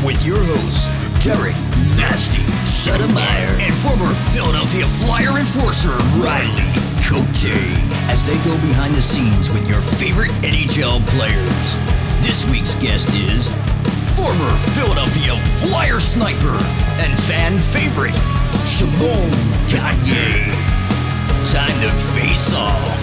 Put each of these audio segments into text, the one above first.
with your hosts, Derek, Nasty, Settlemyre, and former Philadelphia Flyer enforcer, Riley, Cote, as they go behind the scenes with your favorite NHL players. This week's guest is former Philadelphia Flyer sniper and fan favorite, Simon Gagne. Time to face off.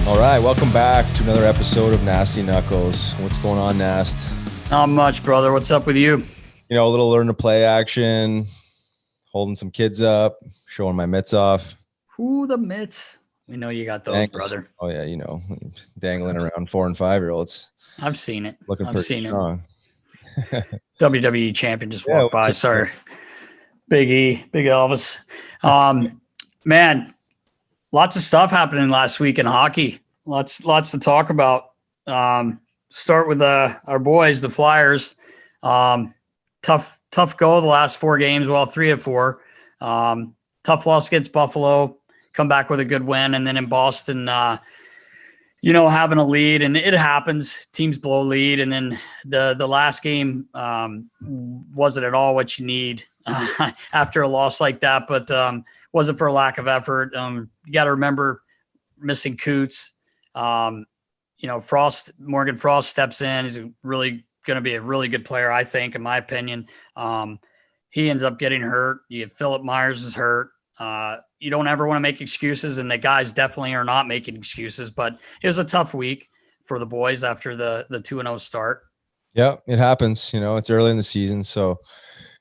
All right, welcome back to another episode of Nasty Knuckles. What's going on, Nast? Not much, brother. What's up with you? You know, a little learn to play action, holding some kids up, showing my mitts off. Who the mitts? We know you got those, brother. Oh yeah, you know, dangling around 4 and 5 year olds. I've seen it. I've seen strong. It. WWE champion just walked by. Sorry, Big E, Big Elvis. Man, lots of stuff happening last week in hockey. Lots to talk about. Start with our boys, the Flyers. Tough go the last 4 games. Well, 3 of 4. Tough loss against Buffalo. Come back with a good win, and then in Boston, having a lead, and it happens. Teams blow lead, and then the last game wasn't at all what you need after a loss like that. But wasn't for a lack of effort. You got to remember missing Coots. Morgan Frost steps in. He's really going to be a really good player, I think, in my opinion. He ends up getting hurt. Philip Myers is hurt. You don't ever want to make excuses, and the guys definitely are not making excuses. But it was a tough week for the boys after the 2-0 start. Yeah, it happens. It's early in the season, so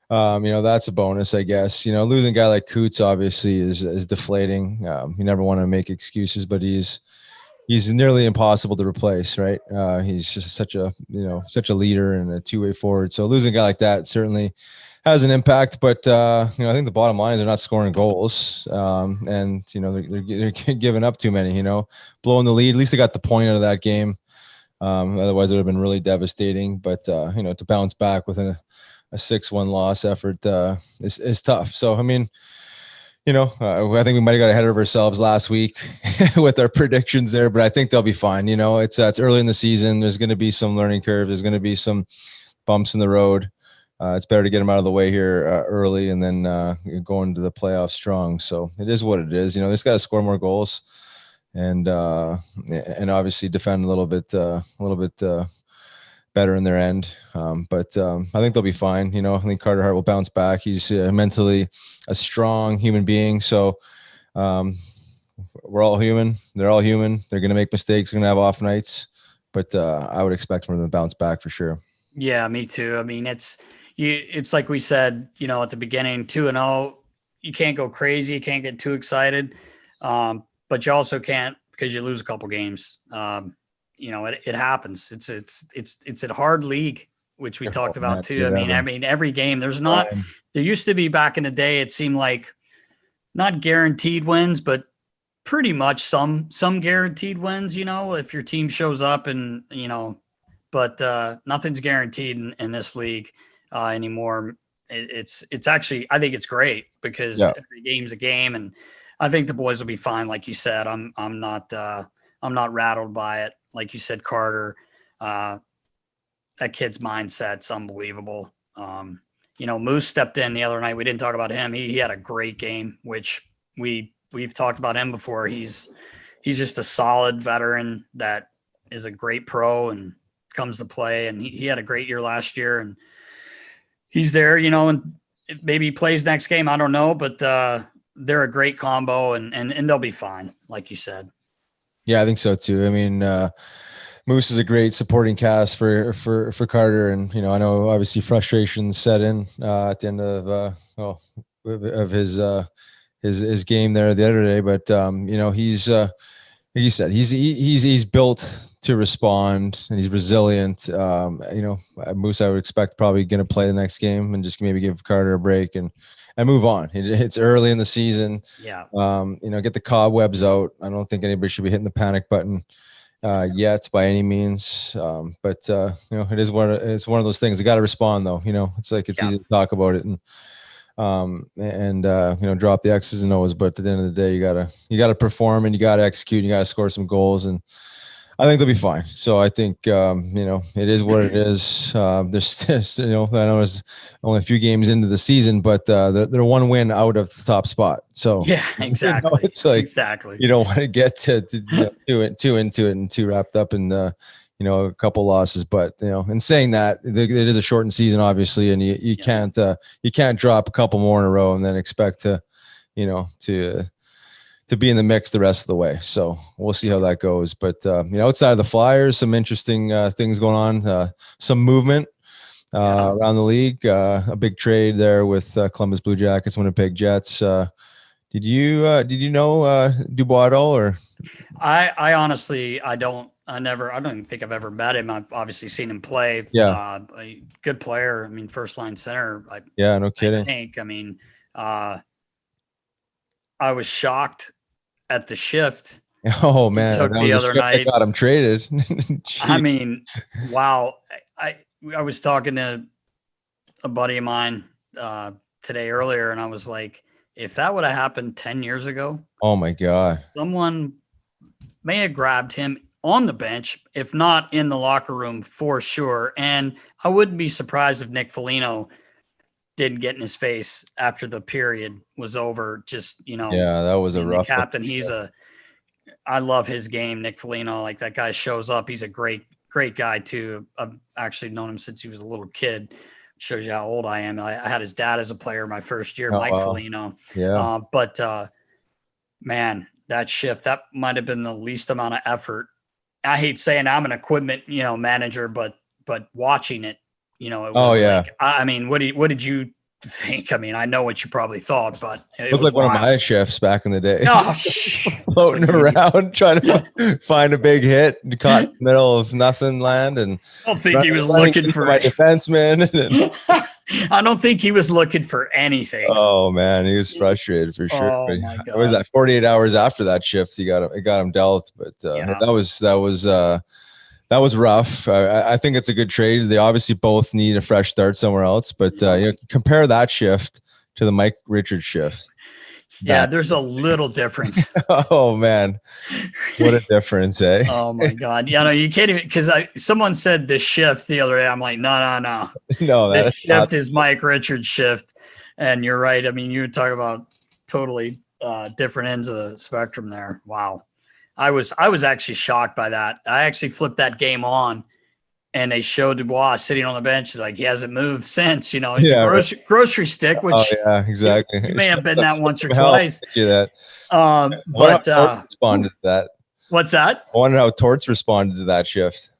that's a bonus, I guess. Losing a guy like Coots obviously is deflating. You never want to make excuses, but he's nearly impossible to replace, right? He's just such a leader and a two-way forward. So losing a guy like that certainly has an impact, but I think the bottom line is they're not scoring goals, and they're giving up too many. Blowing the lead. At least they got the point out of that game. Otherwise, it would have been really devastating. But to bounce back with a 6-1 loss effort is tough. So I mean, I think we might have got ahead of ourselves last week with our predictions there, but I think they'll be fine. It's early in the season. There's going to be some learning curve. There's going to be some bumps in the road. It's better to get them out of the way here early and then go into the playoffs strong. So it is what it is. They just got to score more goals and obviously defend a little bit better in their end. But I think they'll be fine. I think Carter Hart will bounce back. He's mentally a strong human being. So we're all human. They're all human. They're going to make mistakes. They're going to have off nights. But I would expect them to bounce back for sure. Yeah, me too. I mean, it's like we said, at the beginning, 2-0, you can't go crazy. You can't get too excited. But you also can't because you lose a couple games. It happens. It's a hard league, which we talked about too. I mean, every game there used to be back in the day, it seemed like not guaranteed wins, but pretty much some guaranteed wins, if your team shows up and, but nothing's guaranteed in this league anymore. It's actually, I think it's great because every game's a game, and I think the boys will be fine. Like you said, I'm not rattled by it. Like you said, Carter, that kid's mindset's unbelievable. Moose stepped in the other night. We didn't talk about him. He had a great game, which we've talked about him before. He's just a solid veteran that is a great pro and comes to play. And he had a great year last year, and he's there, and maybe he plays next game. I don't know, but they're a great combo and they'll be fine. Like you said. Yeah, I think so too. I mean, Moose is a great supporting cast for Carter, and I know obviously frustration set in at the end of his game there the other day, but he's like you said, he's built to respond and he's resilient. Moose, I would expect probably going to play the next game and just maybe give Carter a break and move on. It's early in the season. Yeah. Get the cobwebs out. I don't think anybody should be hitting the panic button yet by any means. But it is it's one of those things. They got to respond though. It's like it's easy to talk about it and and drop the X's and O's. But at the end of the day, you gotta perform and you gotta execute. And you gotta score some goals, and I think they'll be fine. So I think it is what it is. There's I know there's only a few games into the season, but they're one win out of the top spot. So yeah, exactly. It's like exactly. You don't want to get to too into it and too wrapped up in a couple losses. But in saying that, it is a shortened season, obviously, and you can't drop a couple more in a row and then expect to be in the mix the rest of the way. So we'll see how that goes. But outside of the Flyers, some interesting things going on. Some movement around the league. A big trade there with Columbus Blue Jackets, Winnipeg Jets. Did you know Dubois at all? Or I honestly I don't think I've ever met him. I've obviously seen him play. Yeah, a good player. I mean, first line center. No kidding. I think. I mean, I was shocked at the shift. Oh man, took the other night. Got him traded. I mean, wow. I was talking to a buddy of mine today earlier, and I was like, if that would have happened 10 years ago, oh my God, someone may have grabbed him on the bench, if not in the locker room for sure. And I wouldn't be surprised if Nick Foligno didn't get in his face after the period was over. Just, that was a rough captain. I love his game, Nick Foligno. Like, that guy shows up. He's a great guy too. I've actually known him since he was a little kid. Shows you how old I am. I had his dad as a player my first year, Mike Foligno. Yeah. But man, that shift, that might have been the least amount of effort. I hate saying I'm an equipment, manager, but watching it, it was like, I mean, what did you think? I mean, I know what you probably thought, but it looked like one of my shifts back in the day. Oh, floating around trying to find a big hit, caught in the middle of nothing land, and I don't think he was looking for my defenseman. I don't think he was looking for anything. Oh man, he was frustrated for sure. Oh my God. It was that 48 hours after that shift it got him dealt, but that was rough. I think it's a good trade. They obviously both need a fresh start somewhere else, but compare that shift to the Mike Richards shift. Yeah, there's a little difference. Oh man, what a difference, eh? Oh my God. You can't even, because someone said the shift the other day. I'm like, no. No, this shift is Mike Richards' shift. And you're right. I mean, you would talk about totally different ends of the spectrum there. Wow. I was actually shocked by that. I actually flipped that game on, and they showed Dubois sitting on the bench. Like, he hasn't moved since. He's a grocery stick, which exactly. He may have been that once or twice. That. But responded to that. What's that? I wonder how Torts responded to that shift.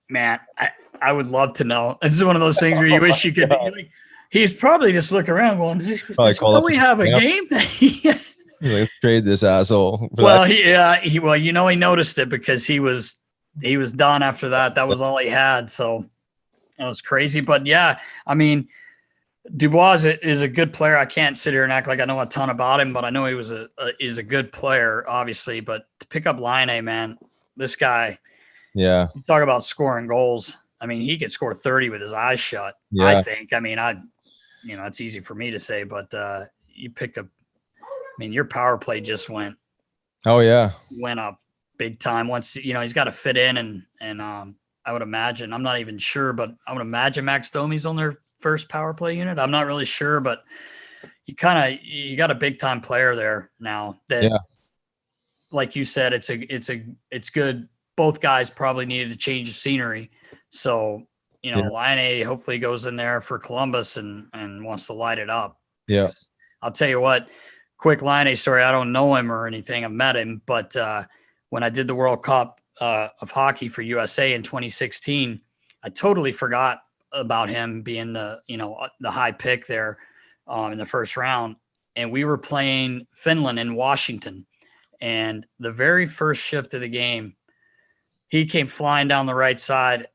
Man, I would love to know. This is one of those things where you wish you could. He's probably just looking around going, "Don't we have a game?" Let's trade this asshole. Well, he noticed it because he was done after that. That was all he had. So that was crazy. But yeah, I mean, Dubois is a good player. I can't sit here and act like I know a ton about him, but I know he is a good player, obviously. But to pick up Laine, man, this guy. Yeah. You talk about scoring goals. I mean, he could score 30 with his eyes shut. Yeah. I think. I mean, it's easy for me to say, but you pick up. I mean, your power play just went up big time. Once he's got to fit in, and I would imagine, I'm not even sure, but I would imagine Max Domi's on their first power play unit. I'm not really sure, but you got a big time player there now. That, like you said, it's good. Both guys probably needed a change of scenery, so Laine hopefully goes in there for Columbus and wants to light it up. Yeah, I'll tell you what. Quick Laine story. I don't know him or anything. I've met him, but when I did the World Cup of hockey for USA in 2016, I totally forgot about him being the high pick there in the first round. And we were playing Finland in Washington, and the very first shift of the game, he came flying down the right side.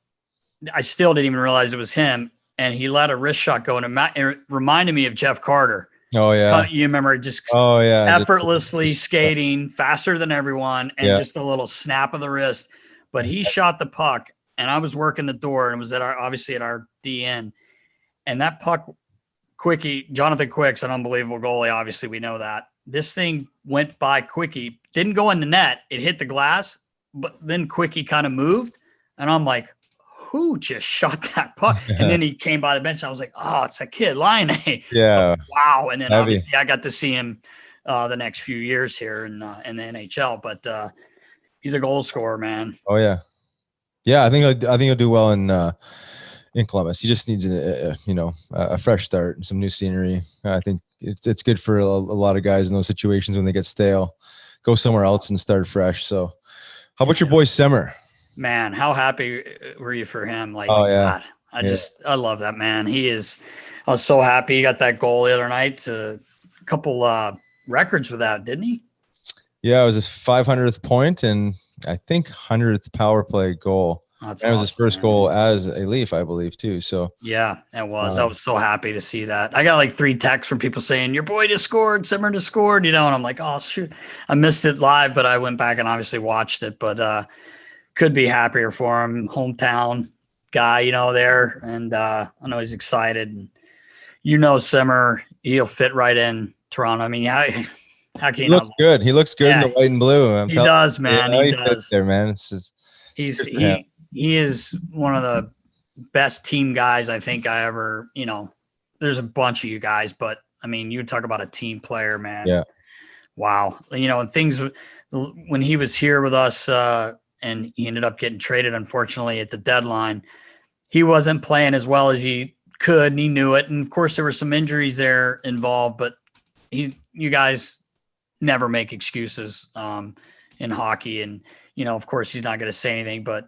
I still didn't even realize it was him, and he let a wrist shot go, and it reminded me of Jeff Carter. Oh yeah, you remember just effortlessly skating faster than everyone, and just a little snap of the wrist. But he shot the puck, and I was working the door, and it was obviously at our DN, and that puck Quickie, Jonathan Quick's an unbelievable goalie. Obviously, we know that. This thing went by Quickie, didn't go in the net. It hit the glass, but then Quickie kind of moved. And I'm like, who just shot that puck? And then he came by the bench. I was like, oh, it's a kid, Line A. Yeah. Wow. And then Heavy. obviously I got to see him the next few years here in the NHL. But he's a goal scorer, man. Oh yeah. Yeah, I think he'll do well in Columbus. He just needs a fresh start and some new scenery. I think it's good for a lot of guys in those situations when they get stale. Go somewhere else and start fresh. So, how about your boy Simmer? Man, how happy were you for him? Like, oh yeah, God, I love that man. I was so happy he got that goal the other night. A couple records with that, didn't he? Yeah, it was his 500th point and I think 100th power play goal. That's and it was his first goal as a Leaf, I believe, too. So yeah, it was. I was so happy to see that. I got like 3 texts from people saying, your boy just scored, Simmer just scored, and I'm like, oh, shoot. I missed it live, but I went back and obviously watched it. But could be happier for him. Hometown guy, there. And I know he's excited. And Simmer, he'll fit right in Toronto. I mean, how can you looks good. He looks good in the white and blue. He does, man. He does. There, man. It's just he is one of the best team guys I think I ever, there's a bunch of you guys, but I mean, you talk about a team player, man. Yeah. Wow. And things when he was here with us and he ended up getting traded, unfortunately, at the deadline, he wasn't playing as well as he could, and he knew it. And of course there were some injuries there involved, but you guys never make excuses in hockey. And, of course he's not going to say anything, but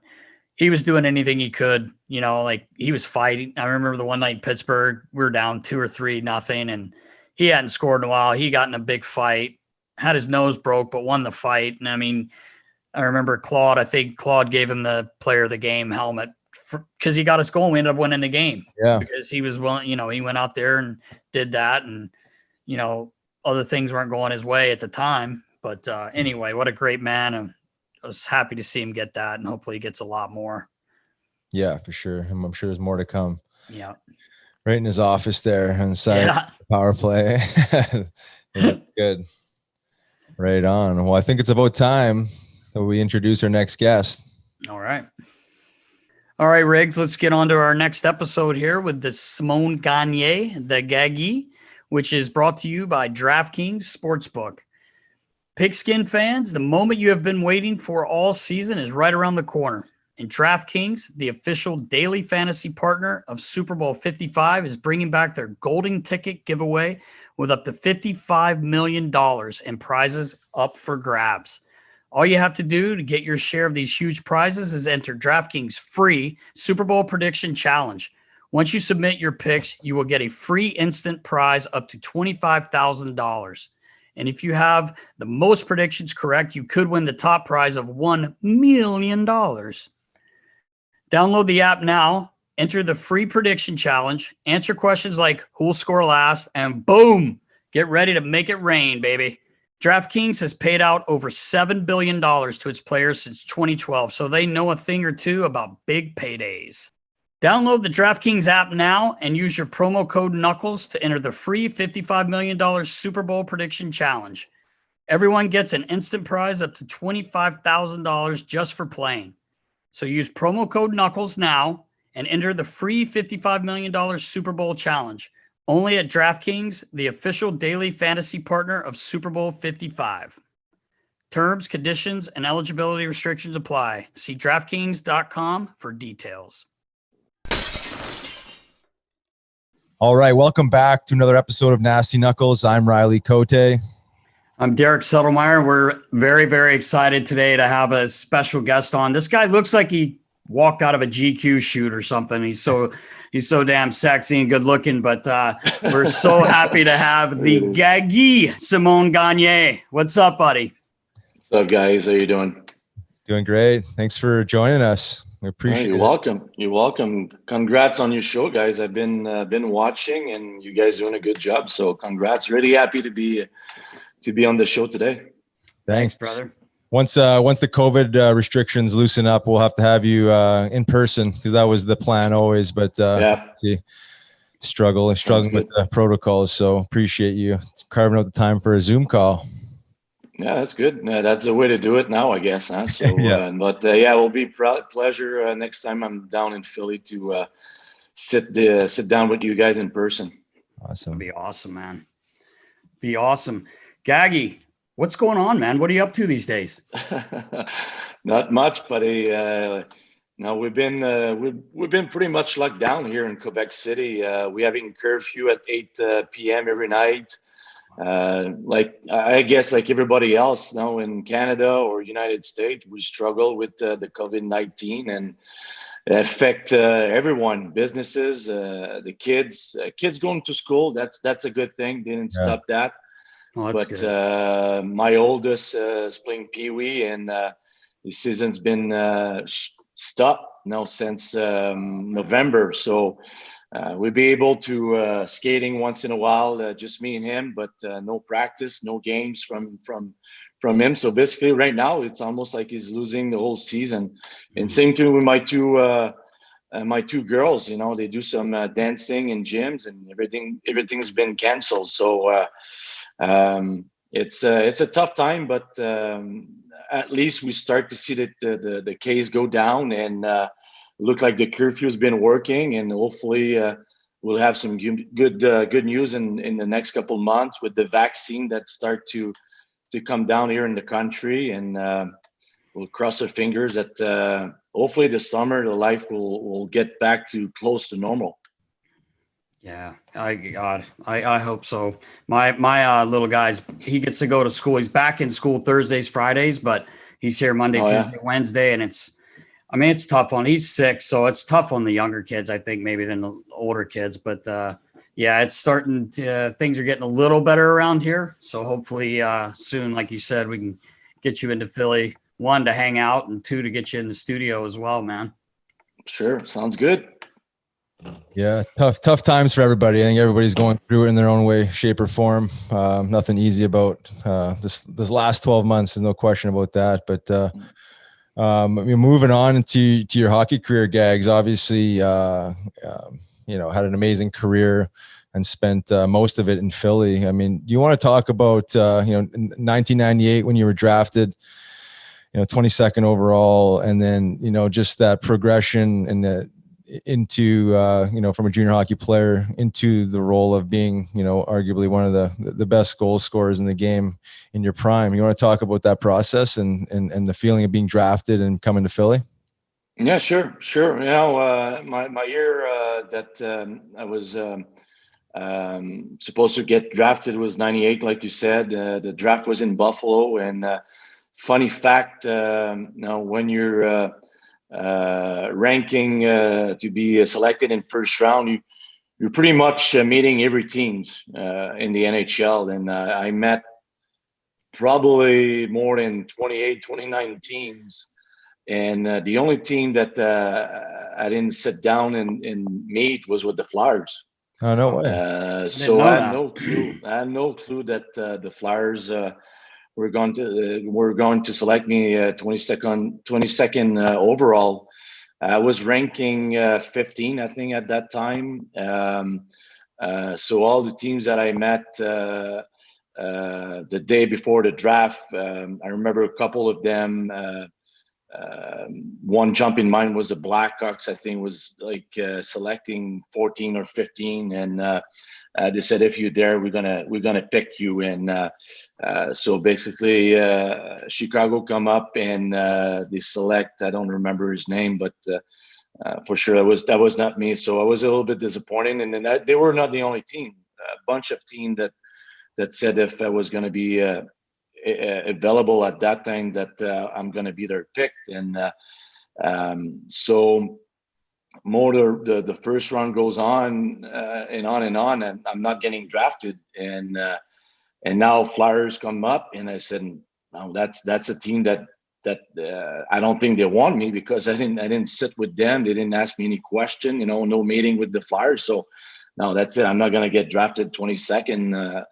he was doing anything he could, like he was fighting. I remember the one night in Pittsburgh, we were down 2 or 3-0 and he hadn't scored in a while. He got in a big fight, had his nose broke, but won the fight. And I mean, I remember Claude, I think Claude gave him the player of the game helmet because he got us goal. We ended up winning the game. Yeah. Because he was willing, he went out there and did that. And, other things weren't going his way at the time. But anyway, what a great man. I was happy to see him get that, and hopefully he gets a lot more. Yeah, for sure. I'm sure there's more to come. Yeah. Right in his office there on the side of the power play. Good. Right on. Well, I think it's about time that we introduce our next guest. All right. All right, Riggs, let's get on to our next episode here with the Simon Gagne, the Gaggy, which is brought to you by DraftKings Sportsbook. Pigskin fans, the moment you have been waiting for all season is right around the corner. And DraftKings, the official daily fantasy partner of Super Bowl 55, is bringing back their golden ticket giveaway with up to $55 million in prizes up for grabs. All you have to do to get your share of these huge prizes is enter DraftKings free Super Bowl prediction challenge. Once you submit your picks, you will get a free instant prize up to $25,000. And if you have the most predictions correct, you could win the top prize of $1 million. Download the app now, enter the free prediction challenge, answer questions like who will score last, and boom, get ready to make it rain, baby. DraftKings has paid out over $7 billion to its players since 2012, so they know a thing or two about big paydays. Download the DraftKings app now and use your promo code Knuckles to enter the free $55 million Super Bowl prediction challenge. Everyone gets an instant prize up to $25,000 just for playing. So use promo code Knuckles now and enter the free $55 million Super Bowl challenge. Only at DraftKings, the official daily fantasy partner of Super Bowl 55. Terms, conditions, and eligibility restrictions apply. See DraftKings.com for details. All right, welcome back to another episode of Nasty Knuckles. I'm Riley Cote. I'm Derek Settlemyre. We're very, very excited today to have a special guest on. This guy looks like he walked out of a GQ shoot or something. He's so damn sexy and good looking, but we're so happy to have the Gaggy Simon Gagne. What's up, buddy? What's up, guys? How you doing? Doing great. Thanks for joining us. We appreciate it. You're welcome. You're welcome. Congrats on your show, guys. I've been watching, and you guys doing a good job. So, congrats. Really happy to be on the show today. Thanks, brother. Once the COVID restrictions loosen up, we'll have to have you in person because that was the plan always. But yeah. See. struggling with the protocols. So appreciate you carving out the time for a Zoom call. Yeah, that's good. That's the way to do it now, I guess. Huh? So, Yeah. It will be pleasure next time I'm down in Philly to sit down with you guys in person. Awesome. That'd be awesome, man. Be awesome. Gaggy, what's going on, man? What are you up to these days? Not much, but no, we've been pretty much locked down here in Quebec City. We're having curfew at 8 p.m. every night. Like I guess like everybody else now in Canada or United States, we struggle with the COVID-19 and it affect everyone, businesses, the kids going to school. That's a good thing. Didn't stop that. Oh, that's But good. My oldest is playing Pee Wee, and the season's been stopped now since November. So we'll be able to skating once in a while, just me and him, but no practice, no games from him. So basically, right now it's almost like he's losing the whole season. And same thing with my two girls. You know, they do some dancing in gyms, and everything's been canceled. So. It's a tough time, but at least we start to see that the case go down and look like the curfew's been working, and hopefully we'll have some good news in the next couple of months with the vaccine that start to come down here in the country, and we'll cross our fingers that hopefully this summer the life will get back to close to normal. Yeah, I hope so. My little guy's, he gets to go to school. He's back in school Thursdays, Fridays, but he's here Monday, Tuesday, Wednesday, and it's tough on. He's 6, so it's tough on the younger kids, I think, maybe than the older kids. But yeah, it's starting to, things are getting a little better around here. So hopefully soon, like you said, we can get you into Philly. 1, to hang out, and 2, to get you in the studio as well, man. Sure, sounds good. Yeah, tough times for everybody. I think everybody's going through it in their own way, shape, or form. Nothing easy about this last 12 months. There's no question about that. But moving on to your hockey career, Gags. Obviously, had an amazing career and spent most of it in Philly. I mean, do you want to talk about in 1998 when you were drafted? 22nd overall, and then just that progression and into from a junior hockey player into the role of being arguably one of the best goal scorers in the game in your prime. You want to talk about that process and the feeling of being drafted and coming to Philly? Yeah, sure. My year that I was supposed to get drafted was 98, like you said. The draft was in Buffalo, and funny fact, when you're ranking to be selected in first round, you're pretty much meeting every teams in the NHL, and I met probably more than 29 teams, and the only team that I didn't sit down and meet was with the Flyers. Oh, no way. So I had no clue. I had no clue that the Flyers were going to select me 22nd overall. I was ranking 15, I think, at that time. So all the teams that I met the day before the draft, I remember a couple of them. One jump in mind was the Blackhawks. I think was like selecting 14 or 15, and they said, if you're there, we're gonna pick you. And so basically, Chicago come up and they select. I don't remember his name, but for sure that was not me. So I was a little bit disappointed. And then they were not the only team. A bunch of teams that said if I was going to be available at that time, that I'm going to be their pick. And so more the first round goes on and on, and I'm not getting drafted. And now Flyers come up, and I said, no, that's a team that I don't think they want me, because I didn't sit with them. They didn't ask me any question, no meeting with the Flyers. So no, that's it. I'm not going to get drafted 22nd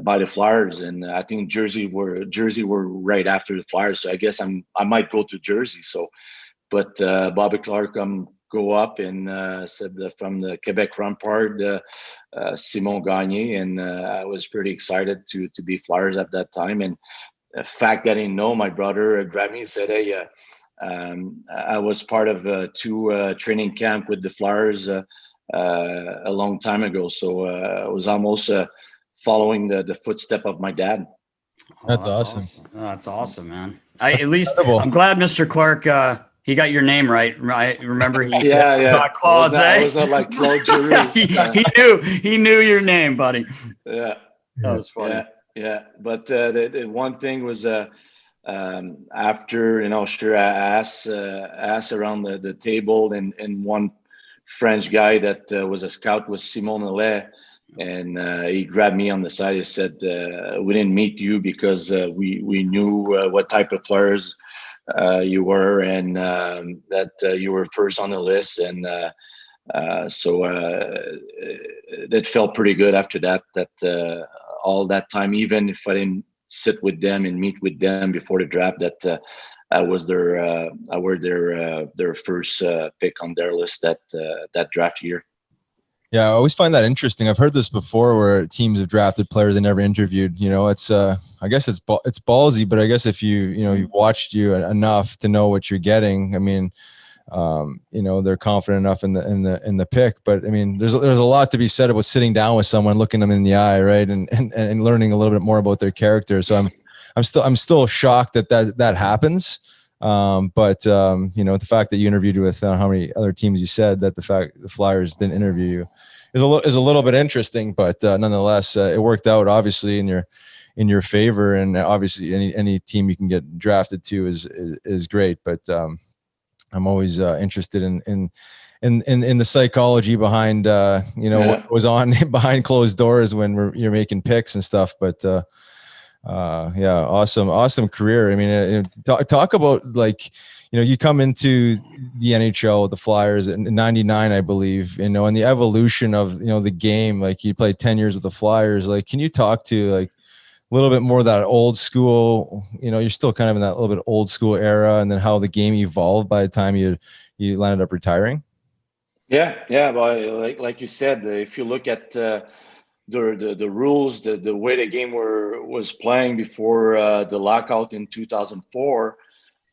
by the Flyers. And I think Jersey were right after the Flyers. So I guess I might go to Jersey. So, but Bobby Clark come go up and said from the Quebec Rampart, Simon Gagne, and I was pretty excited to be Flyers at that time. And the fact that I didn't know, my brother grabbed me and said, "Hey, I was part of 2 training camp with the Flyers a long time ago, so I was almost following the footstep of my dad." That's awesome. That's awesome, man. At least Incredible. I'm glad Mr. Clark he got your name right. Right? Remember he got Claude's. I was not like Claude Giroux. he knew your name, buddy. Yeah, that was funny. Yeah. But the one thing was after, sure, I asked around the table, and one French guy that was a scout was Simon Gagne. And he grabbed me on the side. He said, "We didn't meet you because we knew what type of players you were, and that you were first on the list." And so that felt pretty good after that. That all that time, even if I didn't sit with them and meet with them before the draft, that I was their first pick on their list that draft year. Yeah, I always find that interesting. I've heard this before, where teams have drafted players they never interviewed. It's I guess it's ballsy, but I guess if you've watched you enough to know what you're getting, I mean, they're confident enough in the pick. But I mean, there's a lot to be said about sitting down with someone, looking them in the eye, right, and learning a little bit more about their character. So I'm still shocked that happens. But the fact that you interviewed with how many other teams you said that the fact the Flyers didn't interview you is a little bit interesting, but nonetheless, it worked out obviously in your favor, and obviously any team you can get drafted to is great. But I'm always interested in the psychology behind what goes on behind closed doors when you're making picks and stuff. But awesome career. I mean, talk about you come into the NHL, the Flyers in '99, I believe, and the evolution of the game. Like, you played 10 years with the Flyers. Like, can you talk to a little bit more of that old school? You're still kind of in that little bit old school era, and then how the game evolved by the time you landed up retiring. Yeah. Well, like you said, if you look at the rules, the way the game was playing before the lockout in 2004.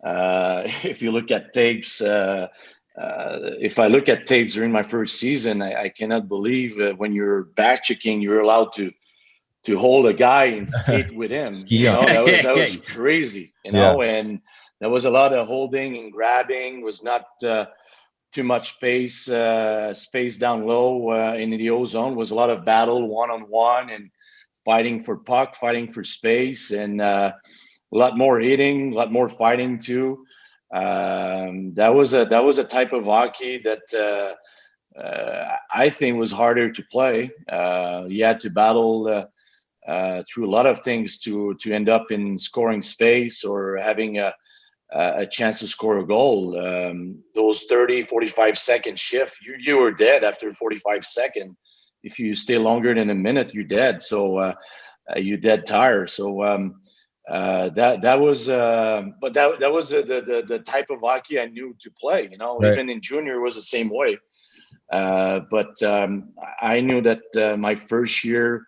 If you look at tapes, if I look at tapes during my first season, I cannot believe when you're back checking, you're allowed to hold a guy and skate with him. That was crazy. And there was a lot of holding and grabbing. Was not too much space down low in the O zone. Was a lot of battle one-on-one and fighting for puck, fighting for space, and a lot more hitting, a lot more fighting too. That was a type of hockey that I think was harder to play. You had to battle through a lot of things to end up in scoring space or having a chance to score a goal. Those 30-45 second shift, you were dead after 45 seconds. If you stay longer than a minute, you're dead. So you dead tired. So that was the type of hockey I knew to play. Right. Even in junior was the same way. But I knew that my first year,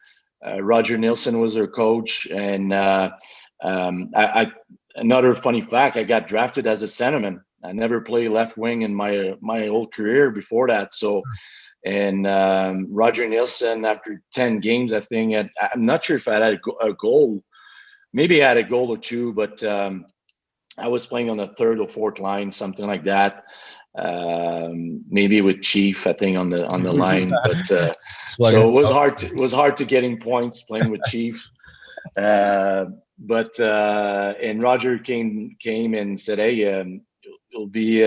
Roger Nilsson was their coach, and another funny fact, I got drafted as a centerman. I never played left wing in my whole career before that. So, and Roger Nilsson, after 10 games, I think, I'm not sure if I had a goal. Maybe I had a goal or two, but I was playing on the third or fourth line, something like that. Maybe with Chief, I think, on the line. But so it was hard to getting points playing with Chief. But and Roger came and said, "Hey, you'll be,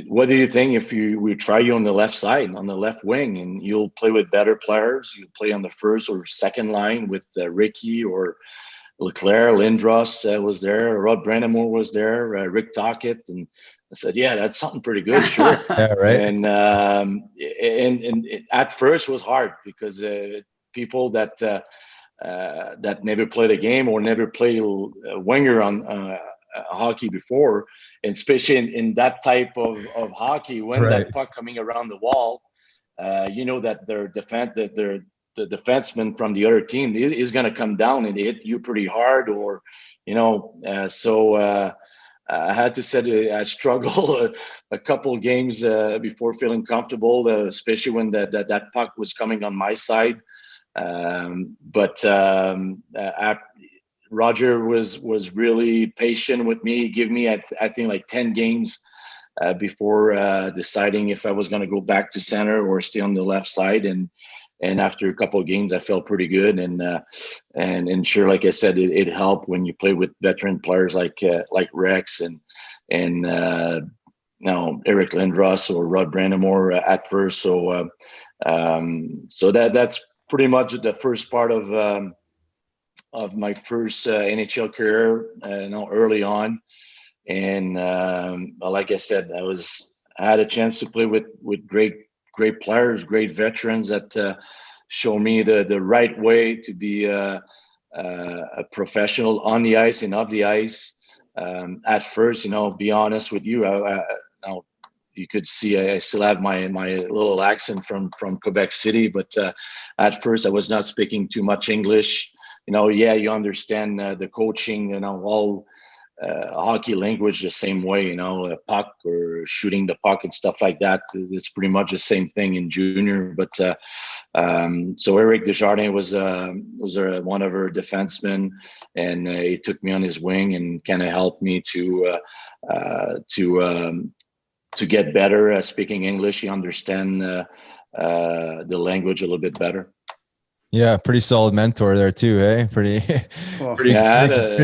what do you think if we try you on the left side, on the left wing, and you'll play with better players? You'll play on the first or second line with Ricky or Leclerc, Lindros was there, Rod Brandamore was there, Rick Tocchet." And I said, "Yeah, that's something pretty good, sure." Yeah, right. And at first was hard because people that never played a game or never played a winger hockey before, and especially in that type of hockey, when that puck coming around the wall, that the defenseman from the other team is going to come down and hit you pretty hard, or I had to say I struggled a couple games before feeling comfortable, especially when that puck was coming on my side. Roger was really patient with me. He gave me, I think, like 10 games before deciding if I was going to go back to center or stay on the left side. And after a couple of games, I felt pretty good. And sure, like I said, it helped when you play with veteran players like Rex and Eric Lindros or Rod Brandamore at first. So that's pretty much the first part of my first NHL career, early on. And like I said, I had a chance to play with great players, great veterans that show me the right way to be a professional on the ice and off the ice. At first, be honest with you, you could see I still have my little accent from Quebec City, but at first I was not speaking too much English. You understand the coaching, all hockey language the same way, a puck or shooting the puck and stuff like that. It's pretty much the same thing in junior. But so Eric Desjardins was one of our defensemen, and he took me on his wing and kind of helped me to get better at speaking English. You understand the language a little bit better. Yeah, pretty solid mentor there too, hey? Pretty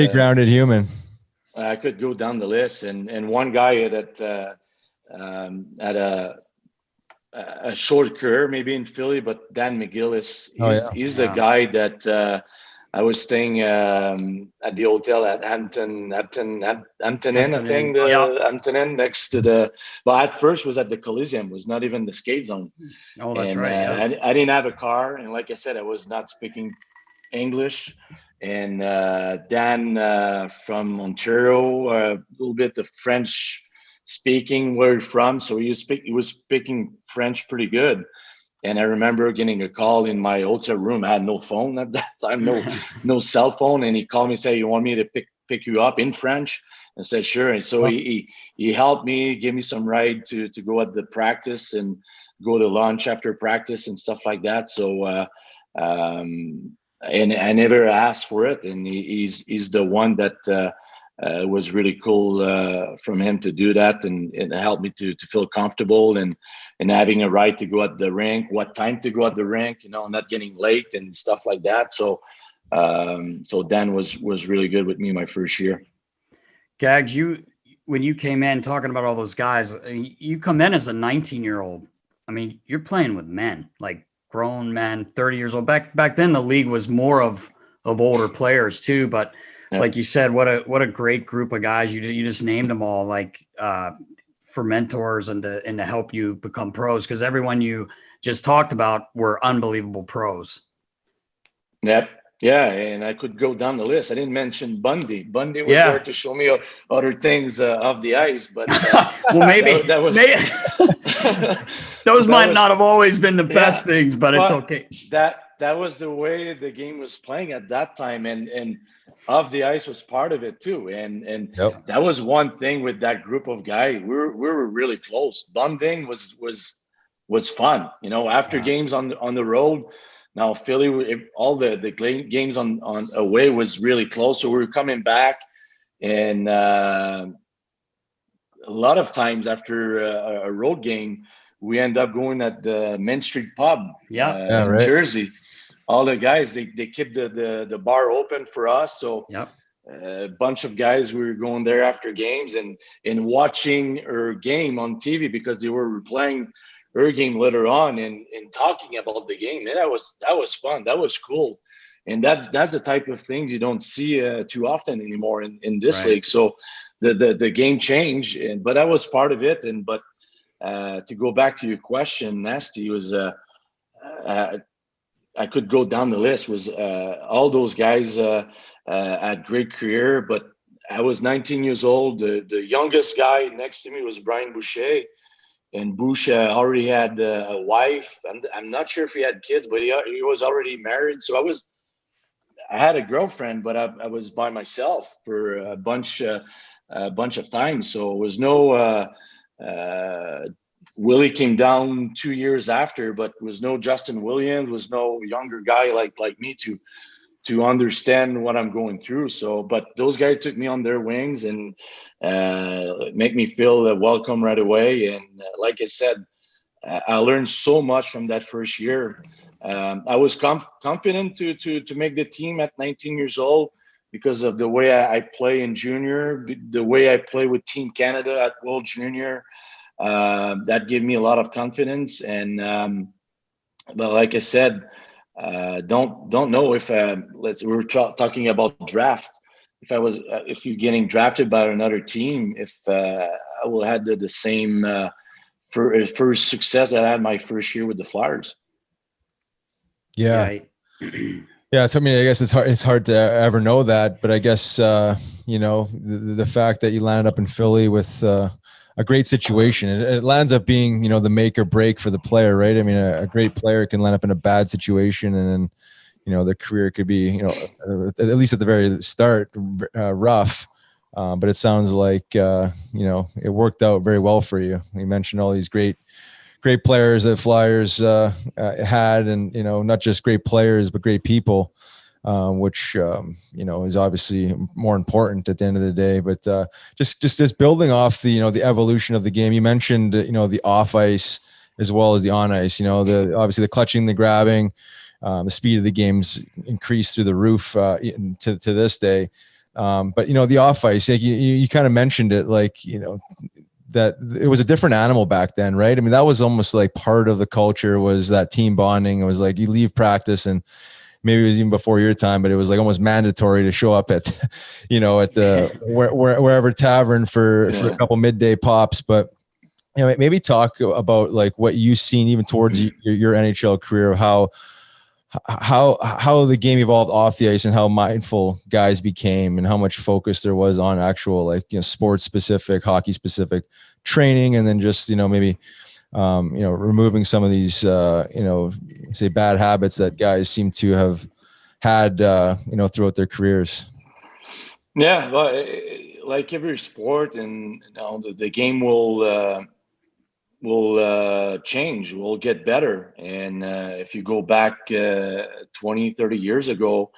grounded human. I could go down the list, and one guy that had a short career, maybe in Philly, but Dan McGillis. He's the guy that I was staying at the hotel at Hampton Inn, I think, Hampton Inn, next to the. But at first was at the Coliseum, was not even the skate zone. Oh, that's right. I didn't have a car, and like I said, I was not speaking English. And Dan from Ontario, a little bit of French speaking where he's from, so he was speaking French pretty good. And I remember getting a call in my hotel room. I had no phone at that time, no cell phone. And he called me and said, "You want me to pick you up in French?" I said, "Sure." And so he helped me, gave me some ride to go at the practice and go to lunch after practice and stuff like that. So and I never asked for it. And he's the one that was really cool from him to do that and help me to feel comfortable and having a right to go at the rink, what time to go at the rink, not getting late and stuff like that. So Dan was really good with me my first year. Gags, when you came in talking about all those guys, you come in as a 19-year-old. I mean, you're playing with men, like grown men, 30 years old. Back then, the league was more of older players too. But like you said, what a great group of guys. You just named them all, like for mentors and to help you become pros, because everyone you just talked about were unbelievable pros. Yep. Yeah, and I could go down the list. I didn't mention Bundy. Bundy was there to show me other things off the ice, but well, maybe that was those might not have always been the best things, but it's okay. That was the way the game was playing at that time, and off the ice was part of it too. And that was one thing with that group of guys. We were really close. Bonding was fun. After games on the road. Now Philly, all the games on away was really close, so we were coming back, and a lot of times after a road game, we end up going at the Main Street pub in Jersey. All the guys they kept the bar open for us, so a bunch of guys we were going there after games and watching our game on TV because they were playing her game later on and talking about the game. And that was fun. That was cool. And that's the type of things you don't see too often anymore in this league. So the game changed, but that was part of it. But to go back to your question, Nasty, was I could go down the list, was all those guys had great career, but I was 19 years old. The youngest guy next to me was Brian Boucher, and Bush already had a wife. I'm not sure if he had kids, but he was already married. So I had a girlfriend, but I was by myself for a bunch of times. So it was no. Willie came down 2 years after, but was no Justin Williams, was no younger guy like me to understand what I'm going through. So, but those guys took me on their wings and make me feel welcome right away. And like I said, I learned so much from that first year. I was confident to make the team at 19 years old because of the way I play in junior, the way I play with Team Canada at World Junior. That gave me a lot of confidence. And but like I said, don't know if we're talking about draft. If you're getting drafted by another team, if I will have the same first success that I had my first year with the Flyers. Yeah. Right. Yeah. So, I mean, I guess it's hard to ever know that, but I guess, the fact that you landed up in Philly with a great situation, it lands up being, the make or break for the player, right? I mean, a great player can land up in a bad situation and then, their career could be, at least at the very start, rough. But it sounds like, it worked out very well for you. You mentioned all these great players that Flyers had, and not just great players but great people, which is obviously more important at the end of the day. But just building off the the evolution of the game. You mentioned the off ice as well as the on ice. Obviously the clutching, the grabbing, the speed of the game's increased through the roof to this day. But the off ice, like you kind of mentioned it, like that it was a different animal back then, right? I mean, that was almost like part of the culture, was that team bonding. It was like you leave practice, and maybe it was even before your time, but it was like almost mandatory to show up at, at the wherever tavern for a couple midday pops. But maybe talk about like what you've seen even towards your NHL career, how the game evolved off the ice and how mindful guys became and how much focus there was on actual sports specific, hockey specific training, and then just maybe removing some of these say bad habits that guys seem to have had throughout their careers. Yeah, well, like every sport, and the game will change, will get better. And if you go back 20, 30 years ago,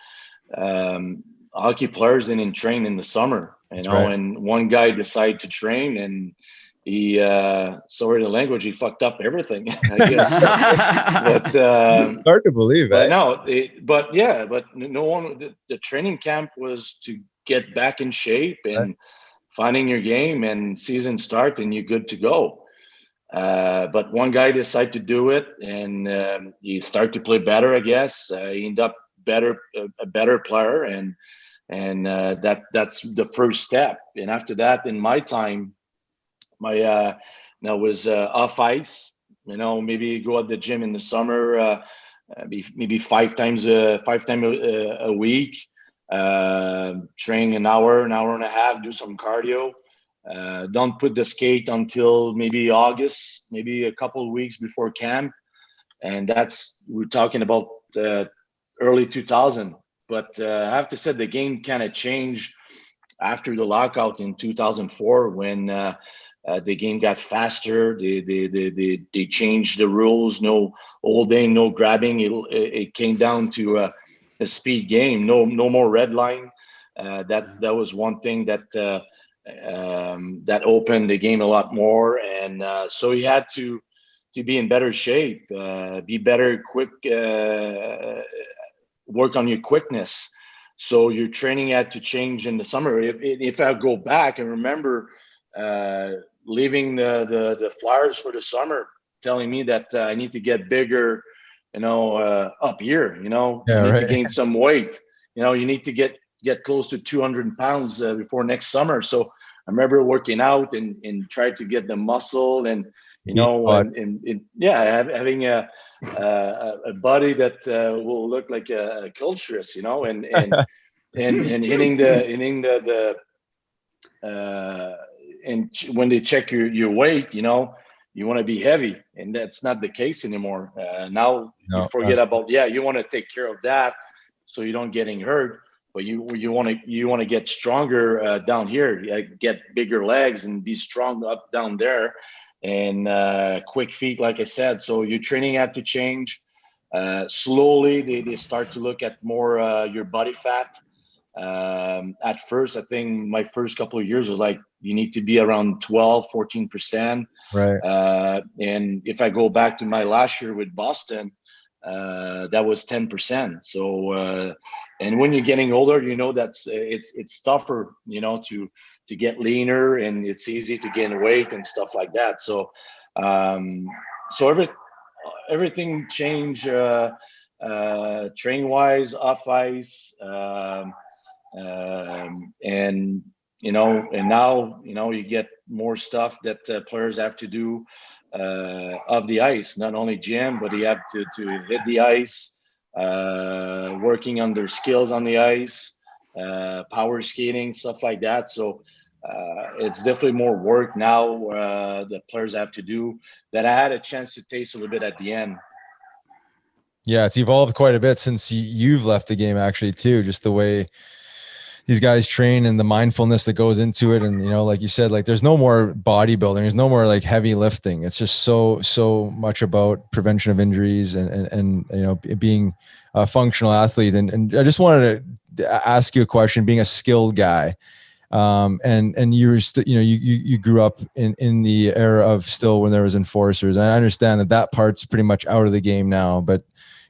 hockey players didn't train in the summer, right. And one guy decided to train, and he sorry the language, he fucked up everything, I guess. But hard to believe, but eh? no, but no one, the training camp was to get back in shape and finding your game, and season start and you're good to go. But one guy decided to do it, and he started to play better, I guess. He ended up a better player, and that's the first step. And after that, in my time, was off ice. Maybe go at the gym in the summer, maybe five times a week. Train an hour and a half, do some cardio. Don't put the skate until maybe August, maybe a couple of weeks before camp. And we're talking about early 2000. But I have to say the game kind of changed after the lockout in 2004 when the game got faster. They changed the rules. No holding, no grabbing. It came down to a speed game. No more red line. That was one thing that opened the game a lot more, and so you had to be in better shape, be better, quick, work on your quickness. So your training had to change in the summer. If I go back and remember leaving the Flyers for the summer, telling me that I need to get bigger, up here, I need to gain some weight, you need to get close to 200 pounds before next summer. So I remember working out and trying to get the muscle and, having a body that will look like a culturist, and hitting the and when they check your weight, you want to be heavy, and that's not the case anymore. Now you forget about, you want to take care of that so you don't getting hurt, but you want to get stronger down here, get bigger legs and be strong up down there, and quick feet, like I said. So your training had to change. Slowly they start to look at more your body fat. At first, I think my first couple of years was like, you need to be around 12-14%. Right. And if I go back to my last year with Boston, that was 10%. So, and when you're getting older, that's it's tougher, to get leaner, and it's easy to gain weight and stuff like that. So, everything changed, train wise, off ice, and now you get more stuff that players have to do of the ice, not only gym, but you have to hit the ice, working on their skills on the ice, power skating, stuff like that. So it's definitely more work now that players have to do, that I had a chance to taste a little bit at the end. Yeah, it's evolved quite a bit since you've left the game, actually, too. Just the way these guys train and the mindfulness that goes into it. And, like you said, like there's no more bodybuilding. There's no more like heavy lifting. It's just so much about prevention of injuries and being a functional athlete. And I just wanted to ask you a question, being a skilled guy. And you were you grew up in the era of still when there was enforcers. And I understand that part's pretty much out of the game now, but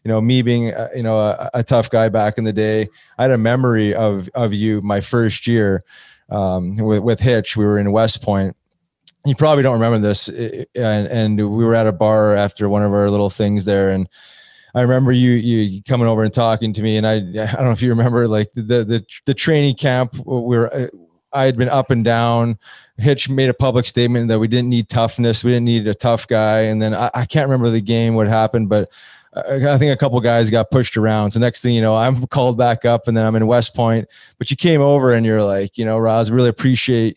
me being, a tough guy back in the day, I had a memory of you my first year with Hitch. We were in West Point. You probably don't remember this. And we were at a bar after one of our little things there. And I remember you coming over and talking to me. And I don't know if you remember, like the training camp, I had been up and down. Hitch made a public statement that we didn't need toughness. We didn't need a tough guy. And then I can't remember the game, what happened, but I think a couple of guys got pushed around. So next thing you know, I'm called back up, and then I'm in West Point. But you came over and you're like, Roz, really appreciate,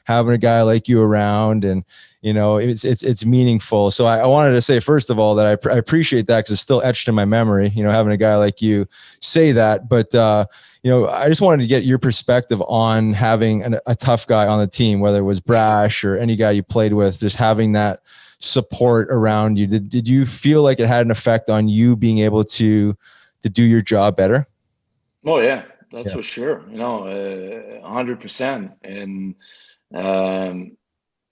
having a guy like you around, and it's meaningful. So I wanted to say, first of all, that I appreciate that, because it's still etched in my memory, having a guy like you say that. But I just wanted to get your perspective on having a tough guy on the team, whether it was Brash or any guy you played with, just having that support around you. Did you feel like it had an effect on you being able to do your job better? Oh yeah, that's for sure. 100%.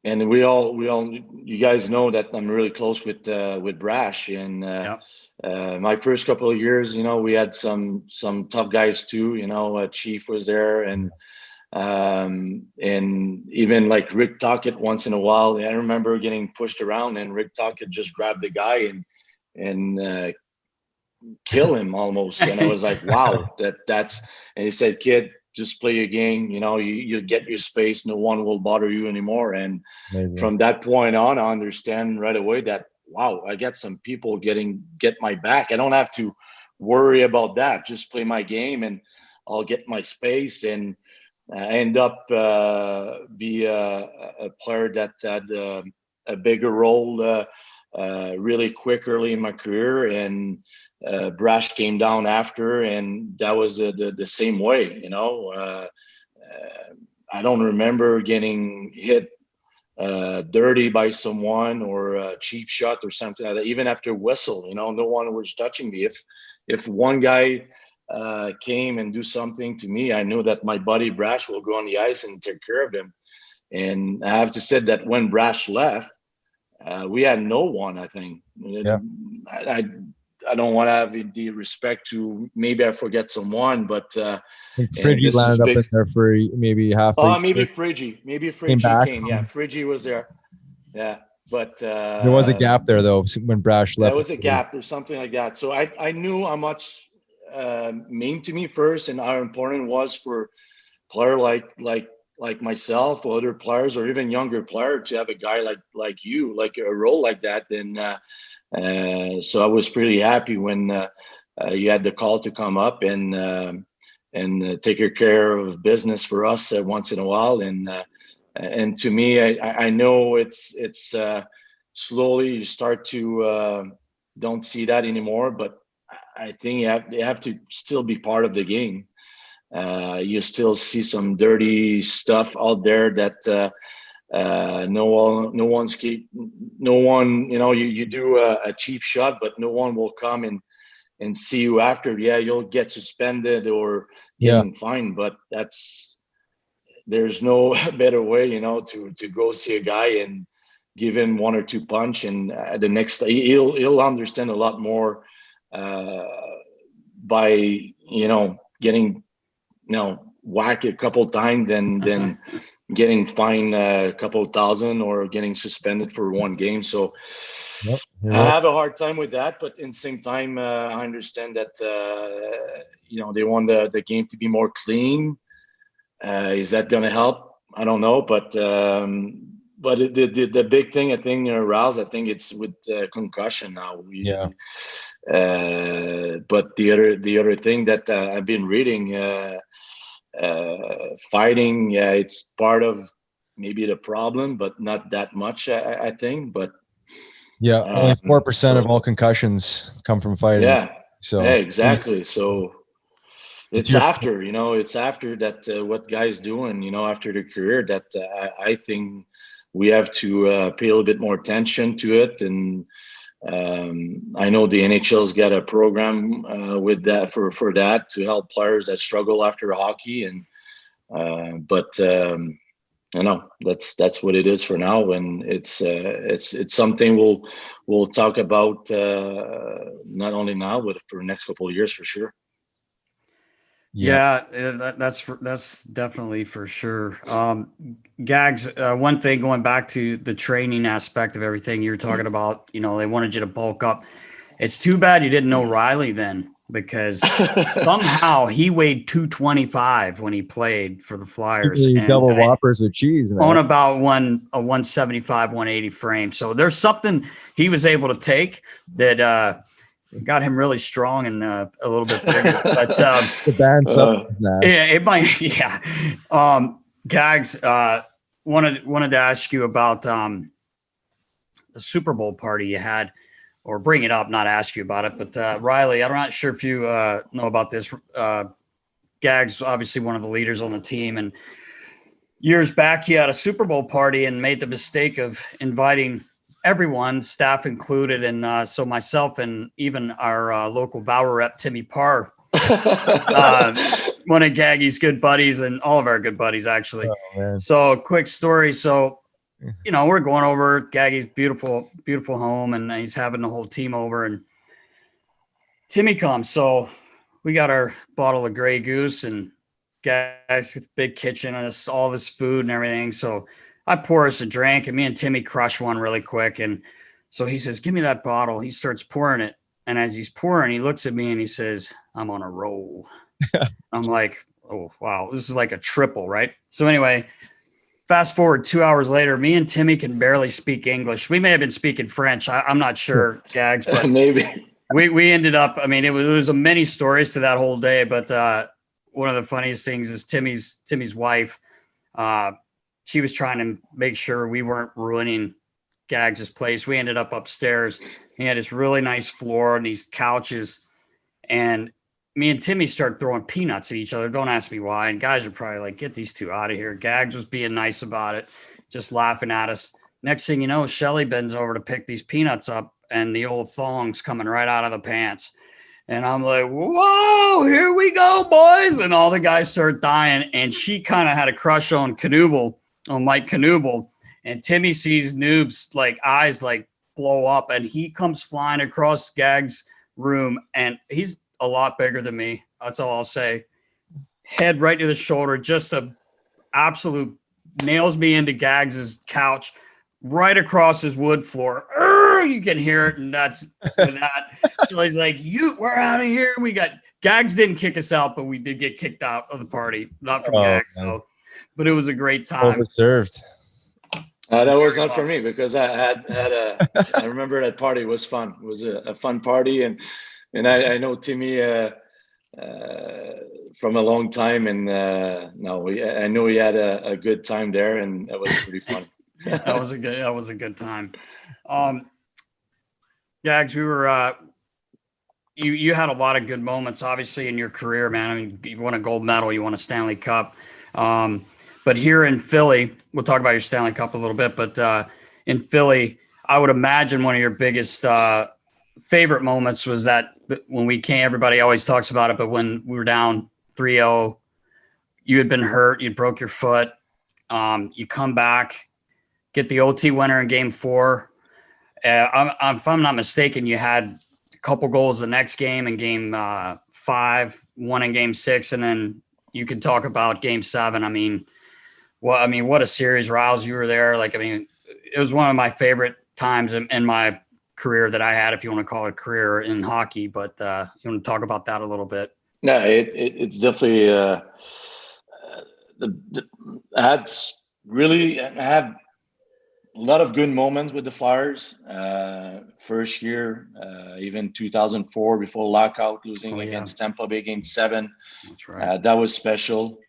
And we all, you guys know that I'm really close with Brash, and my first couple of years, we had some tough guys too. Chief was there, and even like Rick Tocchet once in a while. I remember getting pushed around, and Rick Tocchet just grabbed the guy and kill him almost. And I was like, wow, that's. And he said, "Kid, just play your game. You get your space. No one will bother you anymore." And from that point on, I understand right away that, wow, I got some people get my back. I don't have to worry about that. Just play my game, and I'll get my space. And end up be a player that had a bigger role really quick early in my career. And Brash came down after, and that was the same way. I don't remember getting hit dirty by someone, or a cheap shot or something like that. Even after whistle, no one was touching me. If one guy came and do something to me, I knew that my buddy Brash will go on the ice and take care of him. And I have to say that when Brash left, we had no one, I think. Yeah. I don't want to have the respect to, maybe I forget someone, but Friggy landed up in there for maybe half. Maybe Friggy came. Yeah, Friggy was there. Yeah, but there was a gap there though when Brash left. There was a gap or something like that. So I knew how much mean to me first, and how important it was for a player like myself, or other players, or even younger player, to have a guy like you, like a role like that. And so I was pretty happy when you had the call to come up, and take care of business for us once in a while. And to me, I know it's slowly you start to don't see that anymore, but I think you have to still be part of the game. You still see some dirty stuff out there that no one, you do a cheap shot, but no one will come and see you after. Yeah, you'll get suspended or getting fined, but there's no better way, to go see a guy and give him one or two punch, and the next he'll understand a lot more by getting whacked a couple times than getting fined a couple thousand or getting suspended for one game. So I have a hard time with that, but in the same time, I understand that they want the game to be more clean. Is that going to help? I don't know, but the big thing, I think, Riles, I think it's with concussion now. But the other thing that I've been reading, fighting, it's part of maybe the problem, but not that much, I think. But only 4% of all concussions come from fighting. Yeah. So yeah, exactly. So it's after that what guys doing, after their career, that I think we have to pay a little bit more attention to it. And I know the NHL's got a program with that for that to help players that struggle after hockey. And but that's what it is for now, and it's something we'll talk about not only now but for the next couple of years for sure. Yeah, that's definitely for sure. Gags, one thing, going back to the training aspect of everything you were talking about, they wanted you to bulk up. It's too bad you didn't know Riley then, because somehow he weighed 225 when he played for the Flyers. And double whoppers with cheese. On about a 175, 180 frame. So there's something he was able to take that got him really strong and a little bit bigger. But the band's yeah, it might. Yeah. Gags, wanted to ask you about the Super Bowl party you had, or bring it up, not ask you about it. But Riley, I'm not sure if you know about this. Gags, obviously one of the leaders on the team, and years back he had a Super Bowl party and made the mistake of inviting everyone, staff included, and so myself and even our local Bauer rep, Timmy Parr, one of Gaggy's good buddies, and all of our good buddies, actually. So quick story. So, we're going over Gaggy's beautiful, beautiful home, and he's having the whole team over, and Timmy comes. So we got our bottle of Grey Goose, and Gag's big kitchen and all this food and everything. So I pour us a drink, and me and Timmy crush one really quick. And so he says, "Give me that bottle." He starts pouring it. And as he's pouring, he looks at me and he says, "I'm on a roll." I'm like, "Oh, wow. This is like a triple," right? So anyway, fast forward 2 hours later, me and Timmy can barely speak English. We may have been speaking French. I'm not sure, Gags, but maybe we ended up, it was many stories to that whole day. But one of the funniest things is Timmy's wife, she was trying to make sure we weren't ruining Gags' place. We ended up upstairs. He had this really nice floor and these couches. And me and Timmy started throwing peanuts at each other. Don't ask me why. And guys are probably like, "Get these two out of here." Gags was being nice about it, just laughing at us. Next thing you know, Shelly bends over to pick these peanuts up, and the old thong's coming right out of the pants. And I'm like, "Whoa, here we go, boys." And all the guys start dying. And she kind of had a crush on Mike Knuble. And Timmy sees Noob's eyes blow up, and he comes flying across Gags' room, and he's a lot bigger than me. That's all I'll say. Head right to the shoulder, just a absolute nails me into Gags' couch, right across his wood floor. You can hear it, and that's that. So he's like, "We're out of here." We got Gags didn't kick us out, but we did get kicked out of the party. Not from Gags, though. But it was a great time. Overserved. That was not for me, because I remember that party was fun. It was a fun party, and I know Timmy from a long time, and no, I know we had a good time there, and that was pretty fun. That was a good time. Gags, we were you had a lot of good moments, obviously, in your career, man. I mean, you won a gold medal, you won a Stanley Cup. But here in Philly, we'll talk about your Stanley Cup a little bit, but in Philly, I would imagine one of your biggest favorite moments was that when we came, everybody always talks about it, but when we were down 3-0, you had been hurt, you broke your foot, you come back, get the OT winner in game 4. If I'm not mistaken, you had a couple goals the next game in game 5, one in game 6, and then you can talk about game 7. I mean, what a series. Riles, you were there. Like, I mean, it was one of my favorite times in my career that I had, if you want to call it a career in hockey. But you want to talk about that a little bit? No, it's definitely I had a lot of good moments with the Flyers. First year, even 2004 before lockout, losing against Tampa Bay game 7. That's right. That was special.